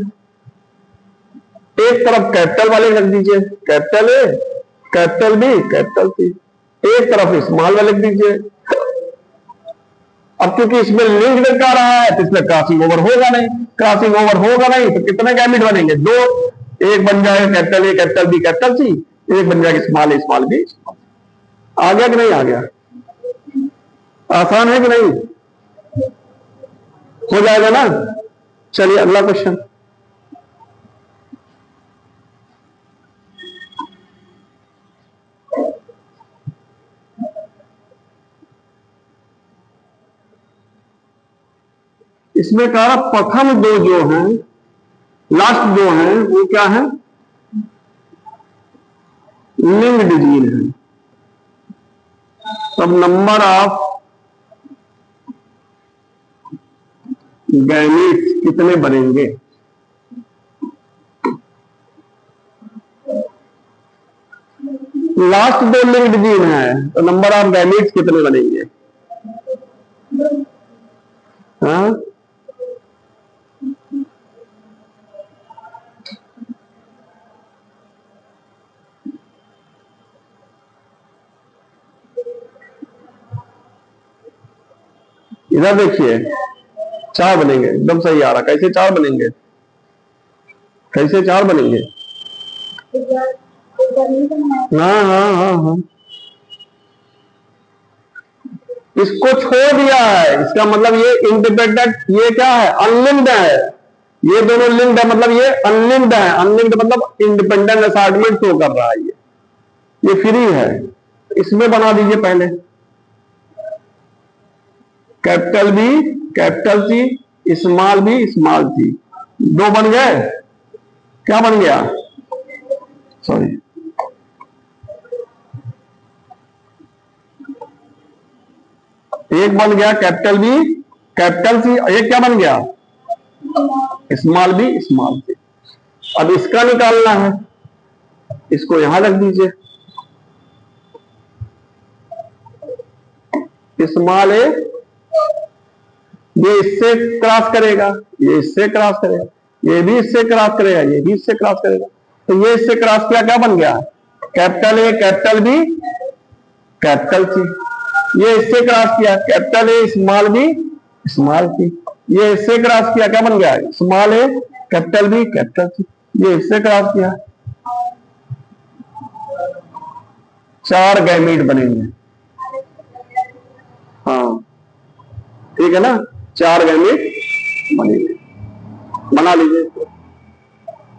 एक तरफ कैपिटल वाले रख दीजिए, capital A, capital B, capital C. एक तरफ स्मॉल वाले लिख दीजिए। अब क्योंकि इसमें लिंक कर रहा है तो इसमें क्रॉसिंग ओवर होगा नहीं। क्रॉसिंग ओवर होगा नहीं तो कितने गैमेट बनेंगे? 2। एक बन जाएगा capital A, capital B, capital C. एक बन जाएगा स्मॉल ए, स्मॉल बी। आ गया कि नहीं आ गया? आसान है कि नहीं? हो जाएगा ना? चलिए अगला क्वेश्चन। इसमें कहा प्रथम 2 जो हैं, लास्ट 2 हैं, वो क्या है? लिंक्ड जीन है। तब नंबर ऑफ गैमेट्स कितने बनेंगे? लास्ट 2 लिंक्ड जीन है तो नंबर ऑफ गैमेट्स कितने बनेंगे? हाँ? इधर देखिए, 4 बनेंगे। एकदम सही आ रहा। कैसे 4 बनेंगे? कैसे 4 बनेंगे? हाँ हाँ हाँ हाँ, इसको छोड़ दिया है। इसका मतलब ये इंडिपेंडेंट, ये क्या है? अनलिंक्ड है। ये दोनों लिंक्ड है मतलब ये अनलिंक्ड है। अनलिंक्ड मतलब इंडिपेंडेंट असाइनमेंट शो कर रहा है। ये फ्री है। इसमें बना दीजिए पहले capital B, capital C, small B, small C. 2 बन गए। क्या बन गया? सॉरी, एक बन गया कैपिटल बी, कैपिटल सी। एक क्या बन गया? Small B, small C. अब इसका निकालना है, इसको यहां रख दीजिए। स्मॉल ए, ये इससे क्रॉस करेगा, ये इससे क्रॉस करेगा, ये भी इससे क्रॉस करेगा, ये भी इससे क्रॉस करेगा। तो ये इससे क्रॉस किया, क्या बन गया? Capital A, capital B, capital C. ये इससे क्रॉस किया, capital A, small B, small C. ये इससे क्रॉस किया, क्या बन गया? Small A, capital B, capital C. ये इससे क्रॉस किया, 4 गैमेट बनेंगे। हाँ ठीक है ना? 4 गैमेट बनेंगे। बना लीजिए इसको।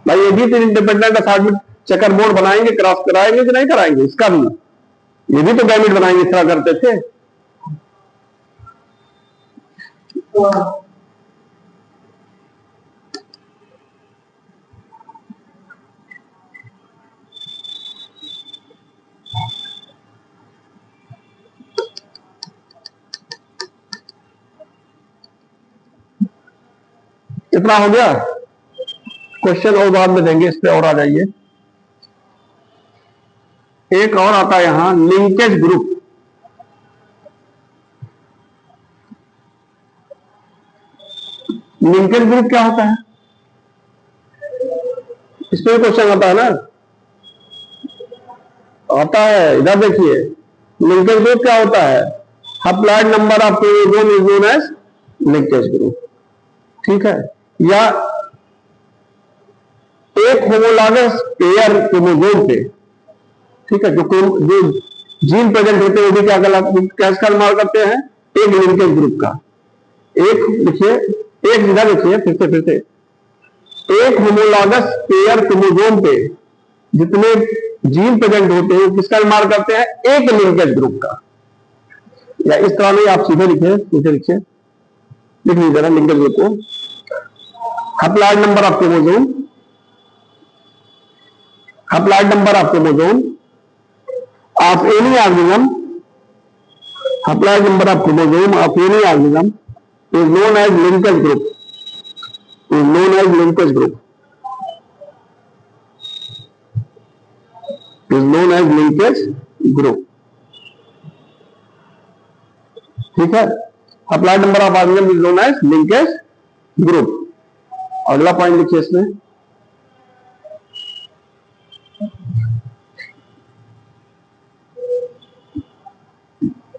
भाई ये भी तो इंडिपेंडेंट असाइनमेंट चेकर बोर्ड बनाएंगे, क्रॉस कराएंगे कि नहीं कराएंगे? इसका भी, ये भी तो गैमेट बनाएंगे, इस तरह करते थे। इतना हो गया। क्वेश्चन और बाद में देंगे, इस पे और आ जाइए। एक और आता है यहां, लिंकेज ग्रुप। लिंकेज ग्रुप क्या होता है? इस पे क्वेश्चन आता है ना? आता है। इधर देखिए, लिंकेज ग्रुप क्या होता है? Haploid number of chromosome is known as linkage group. ठीक है? या एक होमोलॉगस पेयर क्रोमोसोम पे, ठीक है, जो जीन प्रेजेंट होते हैं वो भी क्या इसका निर्माण करते हैं, एक लिंकेज ग्रुप का। एक लिखिए, एक इधर लिखिए, फिर से एक होमोलॉगस पेयर क्रोमोसोम पे जितने जीन प्रेजेंट होते हैं किसका निर्माण करते हैं, एक लिंकेज ग्रुप का। या इस तरह में आप सीधे लिखिए, लिख लीजिए जरा लिंकेज ग्रुप को। Haploid number of chromosome, haploid number of chromosome of any organism, haploid number of chromosome of any organism is known as linkage group, is known as linkage group, is known as linkage group, ठीक है। Haploid number of organism is known as linkage group. अगला point लिखिए इसमें,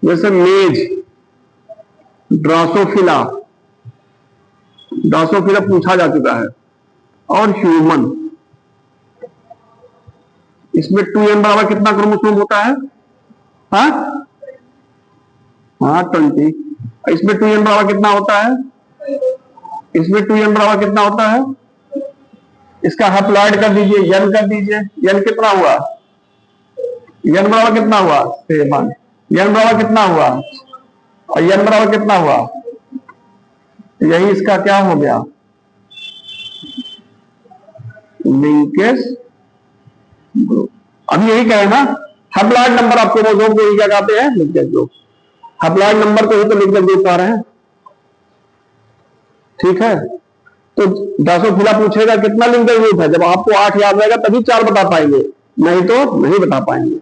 जैसे मेज, Drosophila, Drosophila पूछा जा चुका है, और ह्यूमन, इसमें 2n बराबर कितना क्रोमोसोम होता है, हाँ 20। इसमें 2n बराबर कितना होता है, इसमें 2n बराबर कितना होता है, इसका हैप्लॉइड कर दीजिए, n कर दीजिए, n कितना हुआ, n बराबर कितना हुआ 7, n बराबर कितना हुआ, और n बराबर कितना हुआ, यही इसका क्या हो गया, लिंकेज ग्रुप। अब यही कहे ना, हैप्लॉइड नंबर ऑफ क्रोमोसोम को ही क्या कहते हैं, लिंकेज ग्रुप। हैप्लॉइड नंबर को ही तो लिंकेज ग्रुप कह रहे हैं, ठीक है। तो ड्रोसोफिला पूछेगा कितना लिंकेज ग्रुप है, जब आपको 8 याद रहेगा तभी 4 बता पाएंगे, नहीं तो नहीं बता पाएंगे,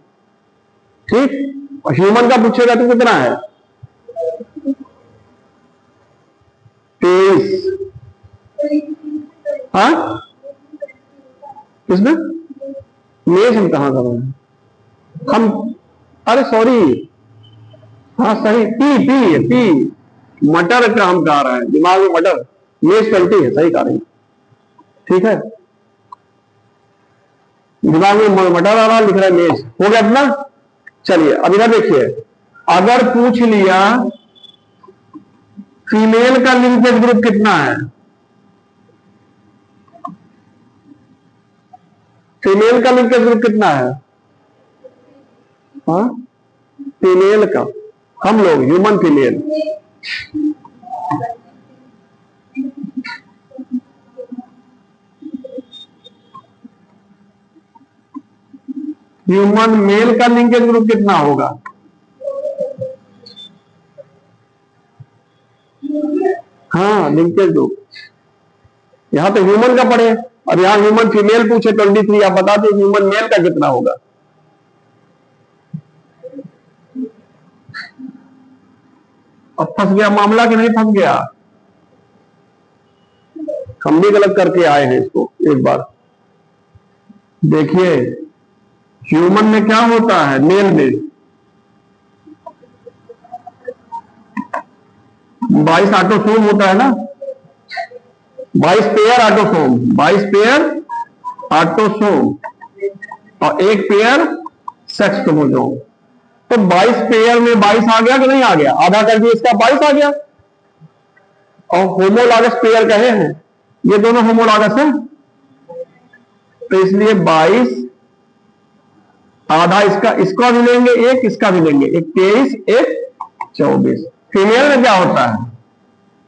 ठीक। और ह्यूमन का पूछेगा तो कितना है, 23। हाँ किसमें, मेज हम कहां कर रहे हैं हम, अरे सॉरी, हाँ सही, पी मटर का हम कह रहे हैं, दिमाग में मटर, मेज 20 है, सही कह रहे हैं, ठीक है। दिमाग में मटर आ रहा, लिख रहा है मेज, हो गया अपना। चलिए अब इधर देखिए, अगर पूछ लिया फीमेल का लिंकेज ग्रुप कितना है, फीमेल का लिंकेज ग्रुप कितना है, हाँ फीमेल का, हम लोग ह्यूमन फीमेल, ह्यूमन मेल का लिंकेज ग्रुप कितना होगा, हाँ लिंकेज ग्रुप, यहां तो ह्यूमन का पढ़े, और यहां ह्यूमन फीमेल पूछे 23, आप बता दें ह्यूमन मेल का कितना होगा। अब फंस गया मामला कि नहीं फंस गया, हम भी गलत करके आए हैं इसको। एक बार देखिए, ह्यूमन में क्या होता है, मेल में 22 ऑटोसोम होता है ना, 22 पेयर ऑटोसोम, 22 पेयर ऑटोसोम और 1 पेयर सेक्स क्रोमोसोम। तो 22 पेयर में 22 आ गया कि नहीं आ गया, आधा कर दिया इसका 22 आ गया। और होमोलॉगस पेयर कहे हैं, ये दोनों होमोलॉगस हैं, तो इसलिए 22 आधा इसका भी लेंगे, एक इसका भी लेंगे, एक 23 एक 24। फीमेल में क्या होता है,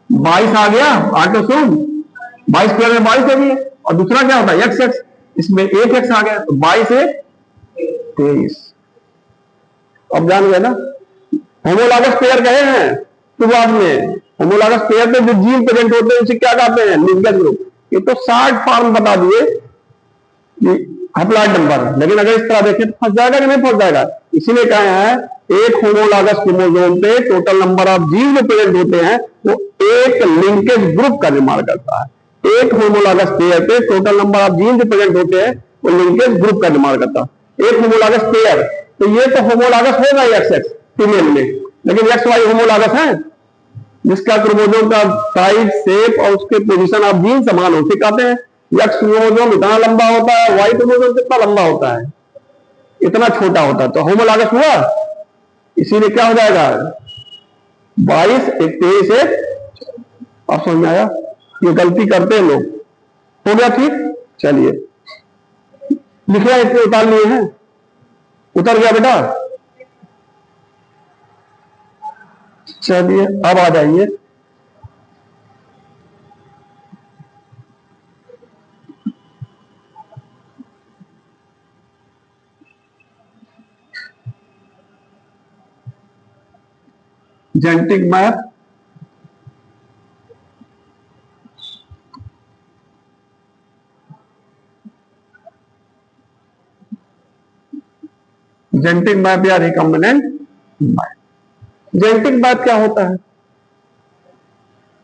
22 आ गया ऑटोसोम, 22 पेयर में 22 है, और दूसरा क्या होता है एक्स एक्स, इसमें एक एक्स आ गया, तो 22 एक 23। अब जान गए ना, होमोलॉगस पेयर कहे हैं शुरुआत में, होमोलॉगस पेयर में जो जीन प्रेजेंट होते हैं उसे क्या कहते हैं, लिंकेज ग्रुप। ये तो 60 फॉर्म बता दिए हैप्लॉइड नंबर, लेकिन अगर इस तरह देखें तो फंस जाएगा कि नहीं फंस जाएगा। इसीलिए कहा है एक होमोलॉगस क्रोमोसोम पे टोटल नंबर ऑफ जीन जो प्रेजेंट होते हैं वो एक लिंकेज ग्रुप का निर्माण करता है। एक होमोलॉगस पेयर पे टोटल नंबर ऑफ जीन जो प्रेजेंट होते हैं वो लिंकेज ग्रुप का निर्माण करता है। एक होमोलॉगस पेयर, तो ये तो होमोलॉगस होगा एक्स एक्स फीमेल में, लेकिन एक्स वाई होमोलॉगस है जिसका क्रोमोसोम का साइज, शेप और उसके पोजीशन ऑफ जीन समान हो, उसे कहते हैं एक्स क्रोमोसोम इतना लंबा होता है, वाई क्रोमोसोम कितना लंबा होता है, इतना छोटा होता है। तो होमोलॉगस हुआ, इसीलिए क्या हो जाएगा 22 एक 23 एक। आप समझ में आया? ये गलती करते हैं लोग। हो गया ठीक। चलिए लिखिए, इसमें उतार लिए हैं, उतर गया बेटा। चलिए अब आ जाइए जेनेटिक मैप। जेनेटिक मैप या रिकॉम्बिनेंट मैप। जेनेटिक मैप क्या होता है?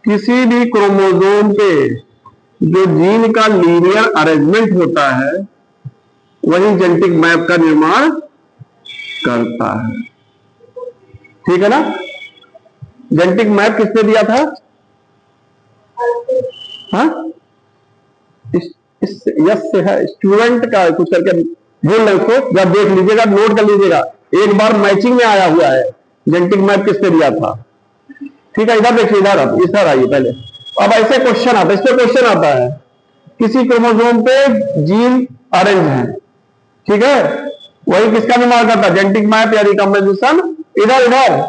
किसी भी क्रोमोसोम पे जो जीन का लीनियर अरेंजमेंट होता है वही जेनेटिक मैप का निर्माण करता है। ठीक है ना? जेनेटिक मैप किसने दिया था? हाँ, इस यस से है, स्टूडेंट का कुछ करके बोल रहे उसको, जब देख लीजिएगा, नोट कर लीजिएगा, एक बार मैचिंग में आया हुआ है। जेनेटिक मैप किसने दिया था? ठीक है, इधर देखिए, इधर आइए पहले। अब ऐसे क्वेश्चन आता है, इसमें क्वेश्चन आता है किसी क्रोमोसोम पे जीन अरेंज है, ठीक है, वही किसका निर्माण करता है? जेनेटिक मैप या रिकॉम्बिनेशन। इधर इधर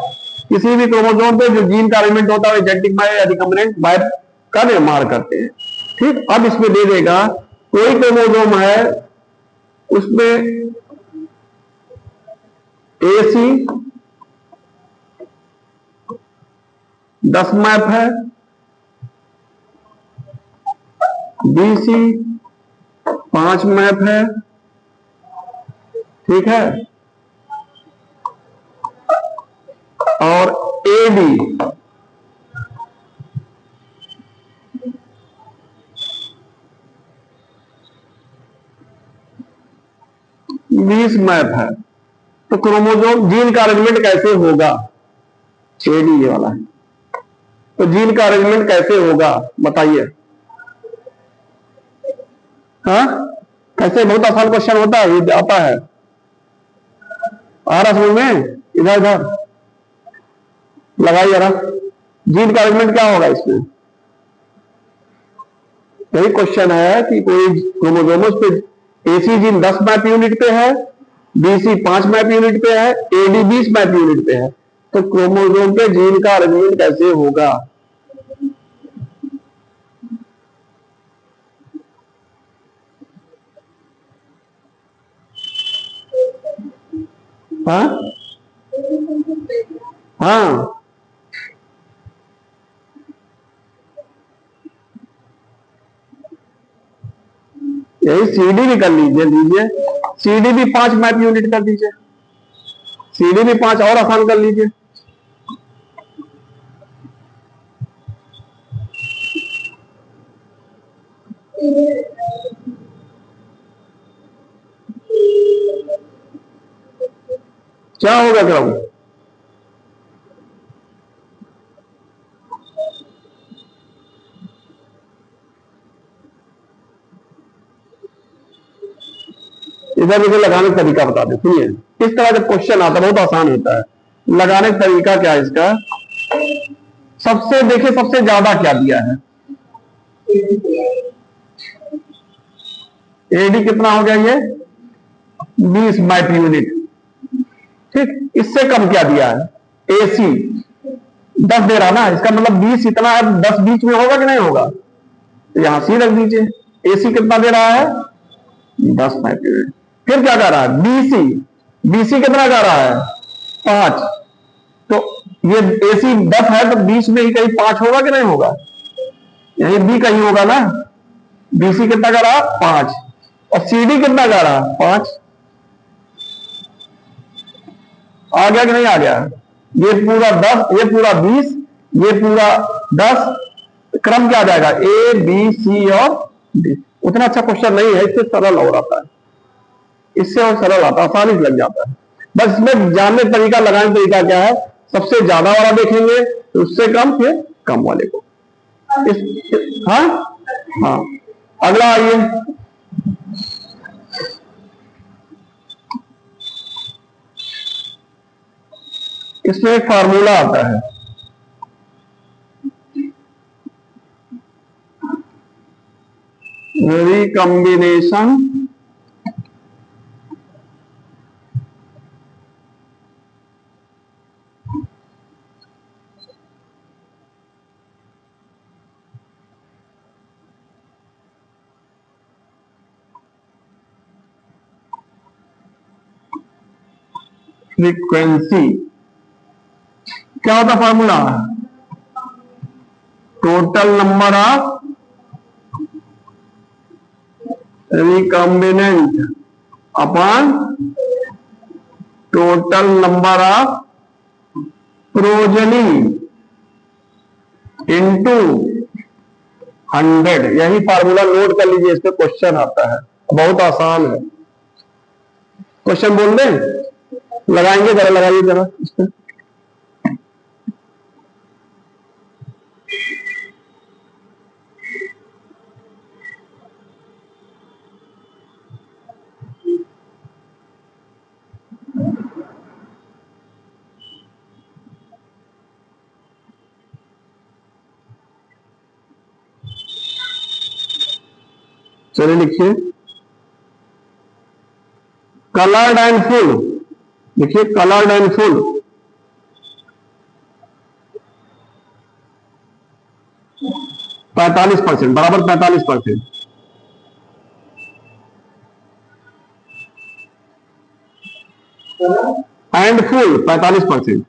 किसी भी क्रोमोसोम पे जो जीन का अरेंजमेंट होता है जेनेटिक मैप या रिकॉम्बिनेंट मैप का निर्माण करते हैं। ठीक, अब इसमें दे देगा कोई क्रोमोसोम है उसमें AC 10 मैप है, BC 5 मैप है, ठीक है, और AD 20 मैप है। तो क्रोमोसोम जीन का अरेंजमेंट कैसे होगा? AD ये वाला है, तो जीन का अरेंजमेंट कैसे होगा बताइए। हाँ, कैसे? बहुत आसान क्वेश्चन होता है, ये आता है, आ रहा समझ में? इधर इधर लगाइए जरा, जीन का अरेंजमेंट क्या होगा इसमें? यही क्वेश्चन है कि कोई क्रोमोसोमस पे AC जीन 10 मैप यूनिट पे है, BC 5 मैप यूनिट पे है, AD 20 मैप यूनिट पे है, तो क्रोमोसोम पे जीन का अरेंजमेंट कैसे होगा? हाँ हाँ, यही CD भी कर लीजिए, CD भी 5 मैप यूनिट कर दीजिए, CD भी 5 और आसान कर लीजिए। क्या होगा क्रम? इधर मुझे लगाने का तरीका बता दे, सुनिए, इस तरह जब क्वेश्चन आता है बहुत आसान होता है। लगाने का तरीका क्या है इसका? सबसे देखिए, सबसे ज्यादा क्या दिया है? AD कितना हो गया ये? 20 मैप यूनिट। ठीक, इससे कम क्या दिया है? AC 10 दे रहा ना, इसका मतलब 20 इतना है, 10 बीच में होगा कि नहीं होगा? तो यहां C रख दीजिए। AC कितना दे रहा है? 10 मैप यूनिट। फिर क्या कर रहा है? BC कितना कर रहा है? 5। तो ये AC 10 है तो बीच में ही कहीं 5 होगा कि नहीं होगा? यही B कहीं होगा ना। BC कितना कर रहा? 5। और CD कितना कर रहा? 5। आ गया कि नहीं आ गया? ये पूरा 10, ये पूरा 20, ये पूरा 10। क्रम क्या आ जाएगा? A B C और D। उतना अच्छा क्वेश्चन नहीं है, इससे सरल हो रहा है, इससे और सरल आता है, आसानी से लग जाता है। बस इसमें जानने तरीका, लगाने तरीका क्या है? सबसे ज्यादा वाला देखेंगे, उससे कम, फिर कम वाले को। हाँ हाँ, अगला आइए, इसमें एक फार्मूला आता है, रिकॉम्बिनेशन फ्रीक्वेंसी। क्या होता formula? Total number of recombinant upon total number of progeny into 100। यही फार्मूला नोट कर लीजिए, इस पे क्वेश्चन आता है, बहुत आसान है। क्वेश्चन बोल दें, लगाएंगे जरा, लगाइए जरा इस पे। चलिए लिखिए, कलर्ड एंड फुल। देखिए कलर्ड एंड फुल, %45 बराबर 45%। And full 45%।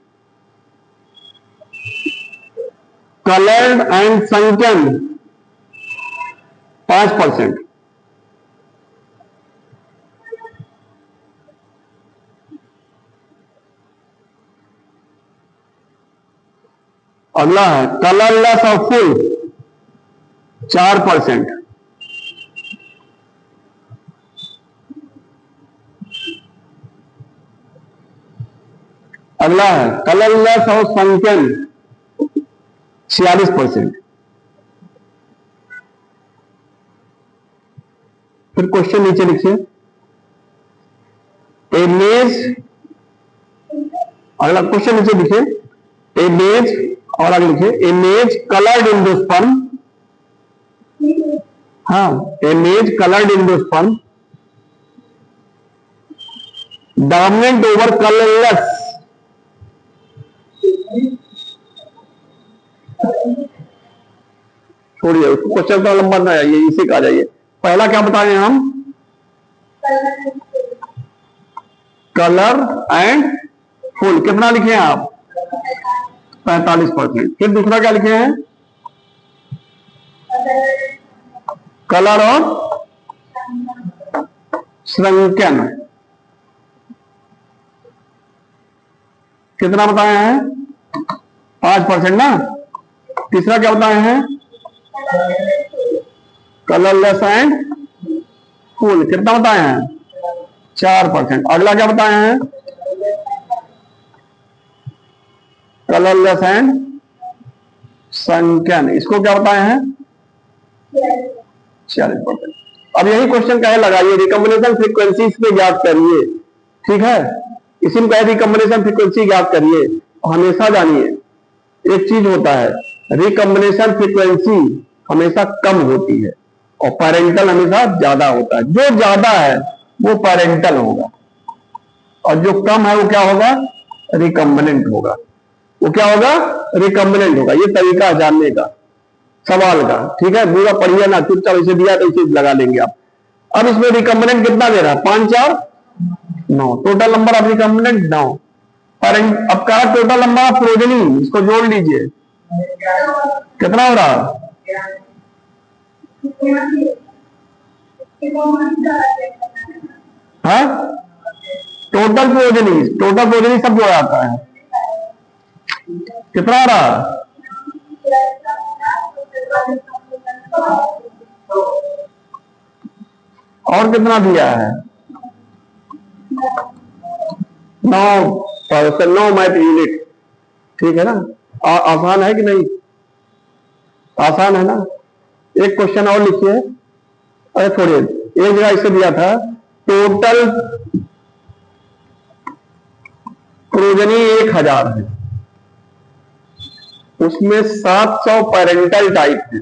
Coloured and sunken 5%। अगला है कलरलेस और फुल 4%। अगला है कलरलेस और संकन 46%। फिर क्वेश्चन नीचे लिखिए, इमेज। अगला क्वेश्चन नीचे लिखिए, इमेज, और आगे लिखिए image coloured in the sperm. हाँ, image coloured in the sperm dominant over colourless. छोड़िए उसको, क्वेश्चन का लंबा ना आइए, इसी का आ जाइए। पहला क्या बताए हम? कलर एंड फुल कितना लिखे हैं आप? 45%। फिर दूसरा क्या लिखे हैं? कलर और श्रंकन कितना बताए हैं? 5% ना। तीसरा क्या बताए हैं? कलरलेस एंड फुल कितना बताए हैं? 4%। अगला क्या बताए हैं? कलरलेस एंड संकन, इसको क्या बताए हैं? 40%। अब यही क्वेश्चन कहे लगाइए, रिकॉम्बिनेशन फ्रीक्वेंसी पे ज्ञात करिए। ठीक है, इसी में कहे रिकॉम्बिनेशन फ्रीक्वेंसी ज्ञात करिए। हमेशा जानिए एक चीज होता है, रिकॉम्बिनेशन फ्रीक्वेंसी हमेशा कम होती है और पैरेंटल हमेशा ज्यादा होता है। जो ज्यादा है वो पैरेंटल होगा और जो कम है वो क्या होगा? रिकॉम्बिनेंट होगा। वो क्या होगा? रिकॉम्बिनेंट होगा। ये तरीका है जानने का सवाल का। ठीक है, पूरा पढ़िए ना, चुपचाप इसे दिया तो इसे लगा लेंगे आप। अब इसमें रिकॉम्बिनेंट कितना दे रहा है? 5 4 9। Total number of recombinant 9। अब कहा टोटल नंबर ऑफ प्रोजेनी, इसको जोड़ लीजिए, कितना हो रहा? हाँ, टोटल प्रोजेनी सब जोड़ा आता है, कितना आ रहा? और कितना दिया है? 9 मैथ यूनिट। ठीक है ना? आसान है कि नहीं? आसान है ना? एक क्वेश्चन और लिखिए, अरे छोड़िए, एक जगह इसे दिया था टोटल प्रोजनी 1000 है, उसमें 700 पेरेंटल टाइप है,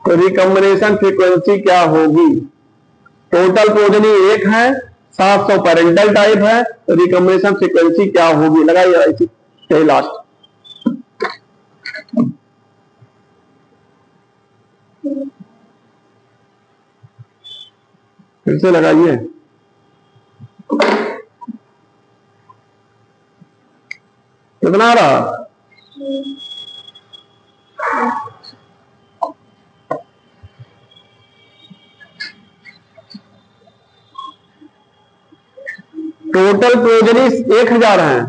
तो रिकॉम्बिनेशन फ्रीक्वेंसी क्या होगी? टोटल प्रोजनी 1 है, 700 पेरेंटल टाइप है, तो रिकॉम्बिनेशन फ्रीक्वेंसी क्या होगी? लगाइए इसी लास्ट। फिर से लगाइए। कितना आ रहा? टोटल प्रोजनी 1000 है,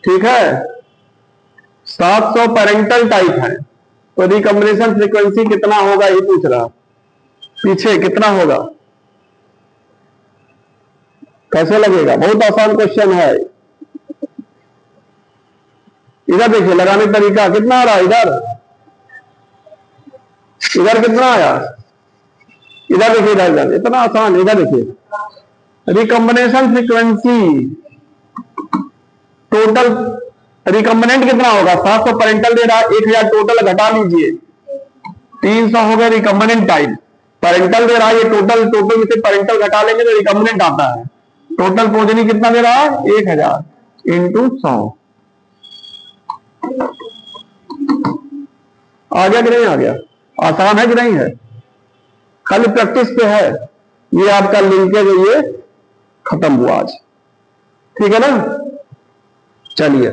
ठीक है, 700 पेरेंटल टाइप है, तो रिकॉम्बिनेशन फ्रीक्वेंसी कितना होगा ये पूछ रहा। पीछे कितना होगा? कैसे लगेगा? बहुत आसान क्वेश्चन है। इधर देखिए लगाने का तरीका कितना आ रहा है, इधर कितना आया, इधर देखिए, इधर इतना आसान। इधर देखिए रिकॉम्बिनेशन फ्रीक्वेंसी, टोटल रिकॉम्बिनेंट कितना होगा? 700 पेरेंटल दे रहा है, 1000 टोटल घटा लीजिए, 300 हो गया रिकॉम्बिनेंट टाइप। पेरेंटल दे रहा है, ये टोटल में से पेरेंटल घटा लेंगे तो रिकॉम्बिनेंट आता है। टोटल प्रोजनी कितना दे रहा है? 1000 इंटू 100। आ गया कि नहीं आ गया? आसान है कि नहीं है? खाली प्रैक्टिस पे है। ये आपका लिंकेज ये खत्म हुआ आज, ठीक है ना? चलिए।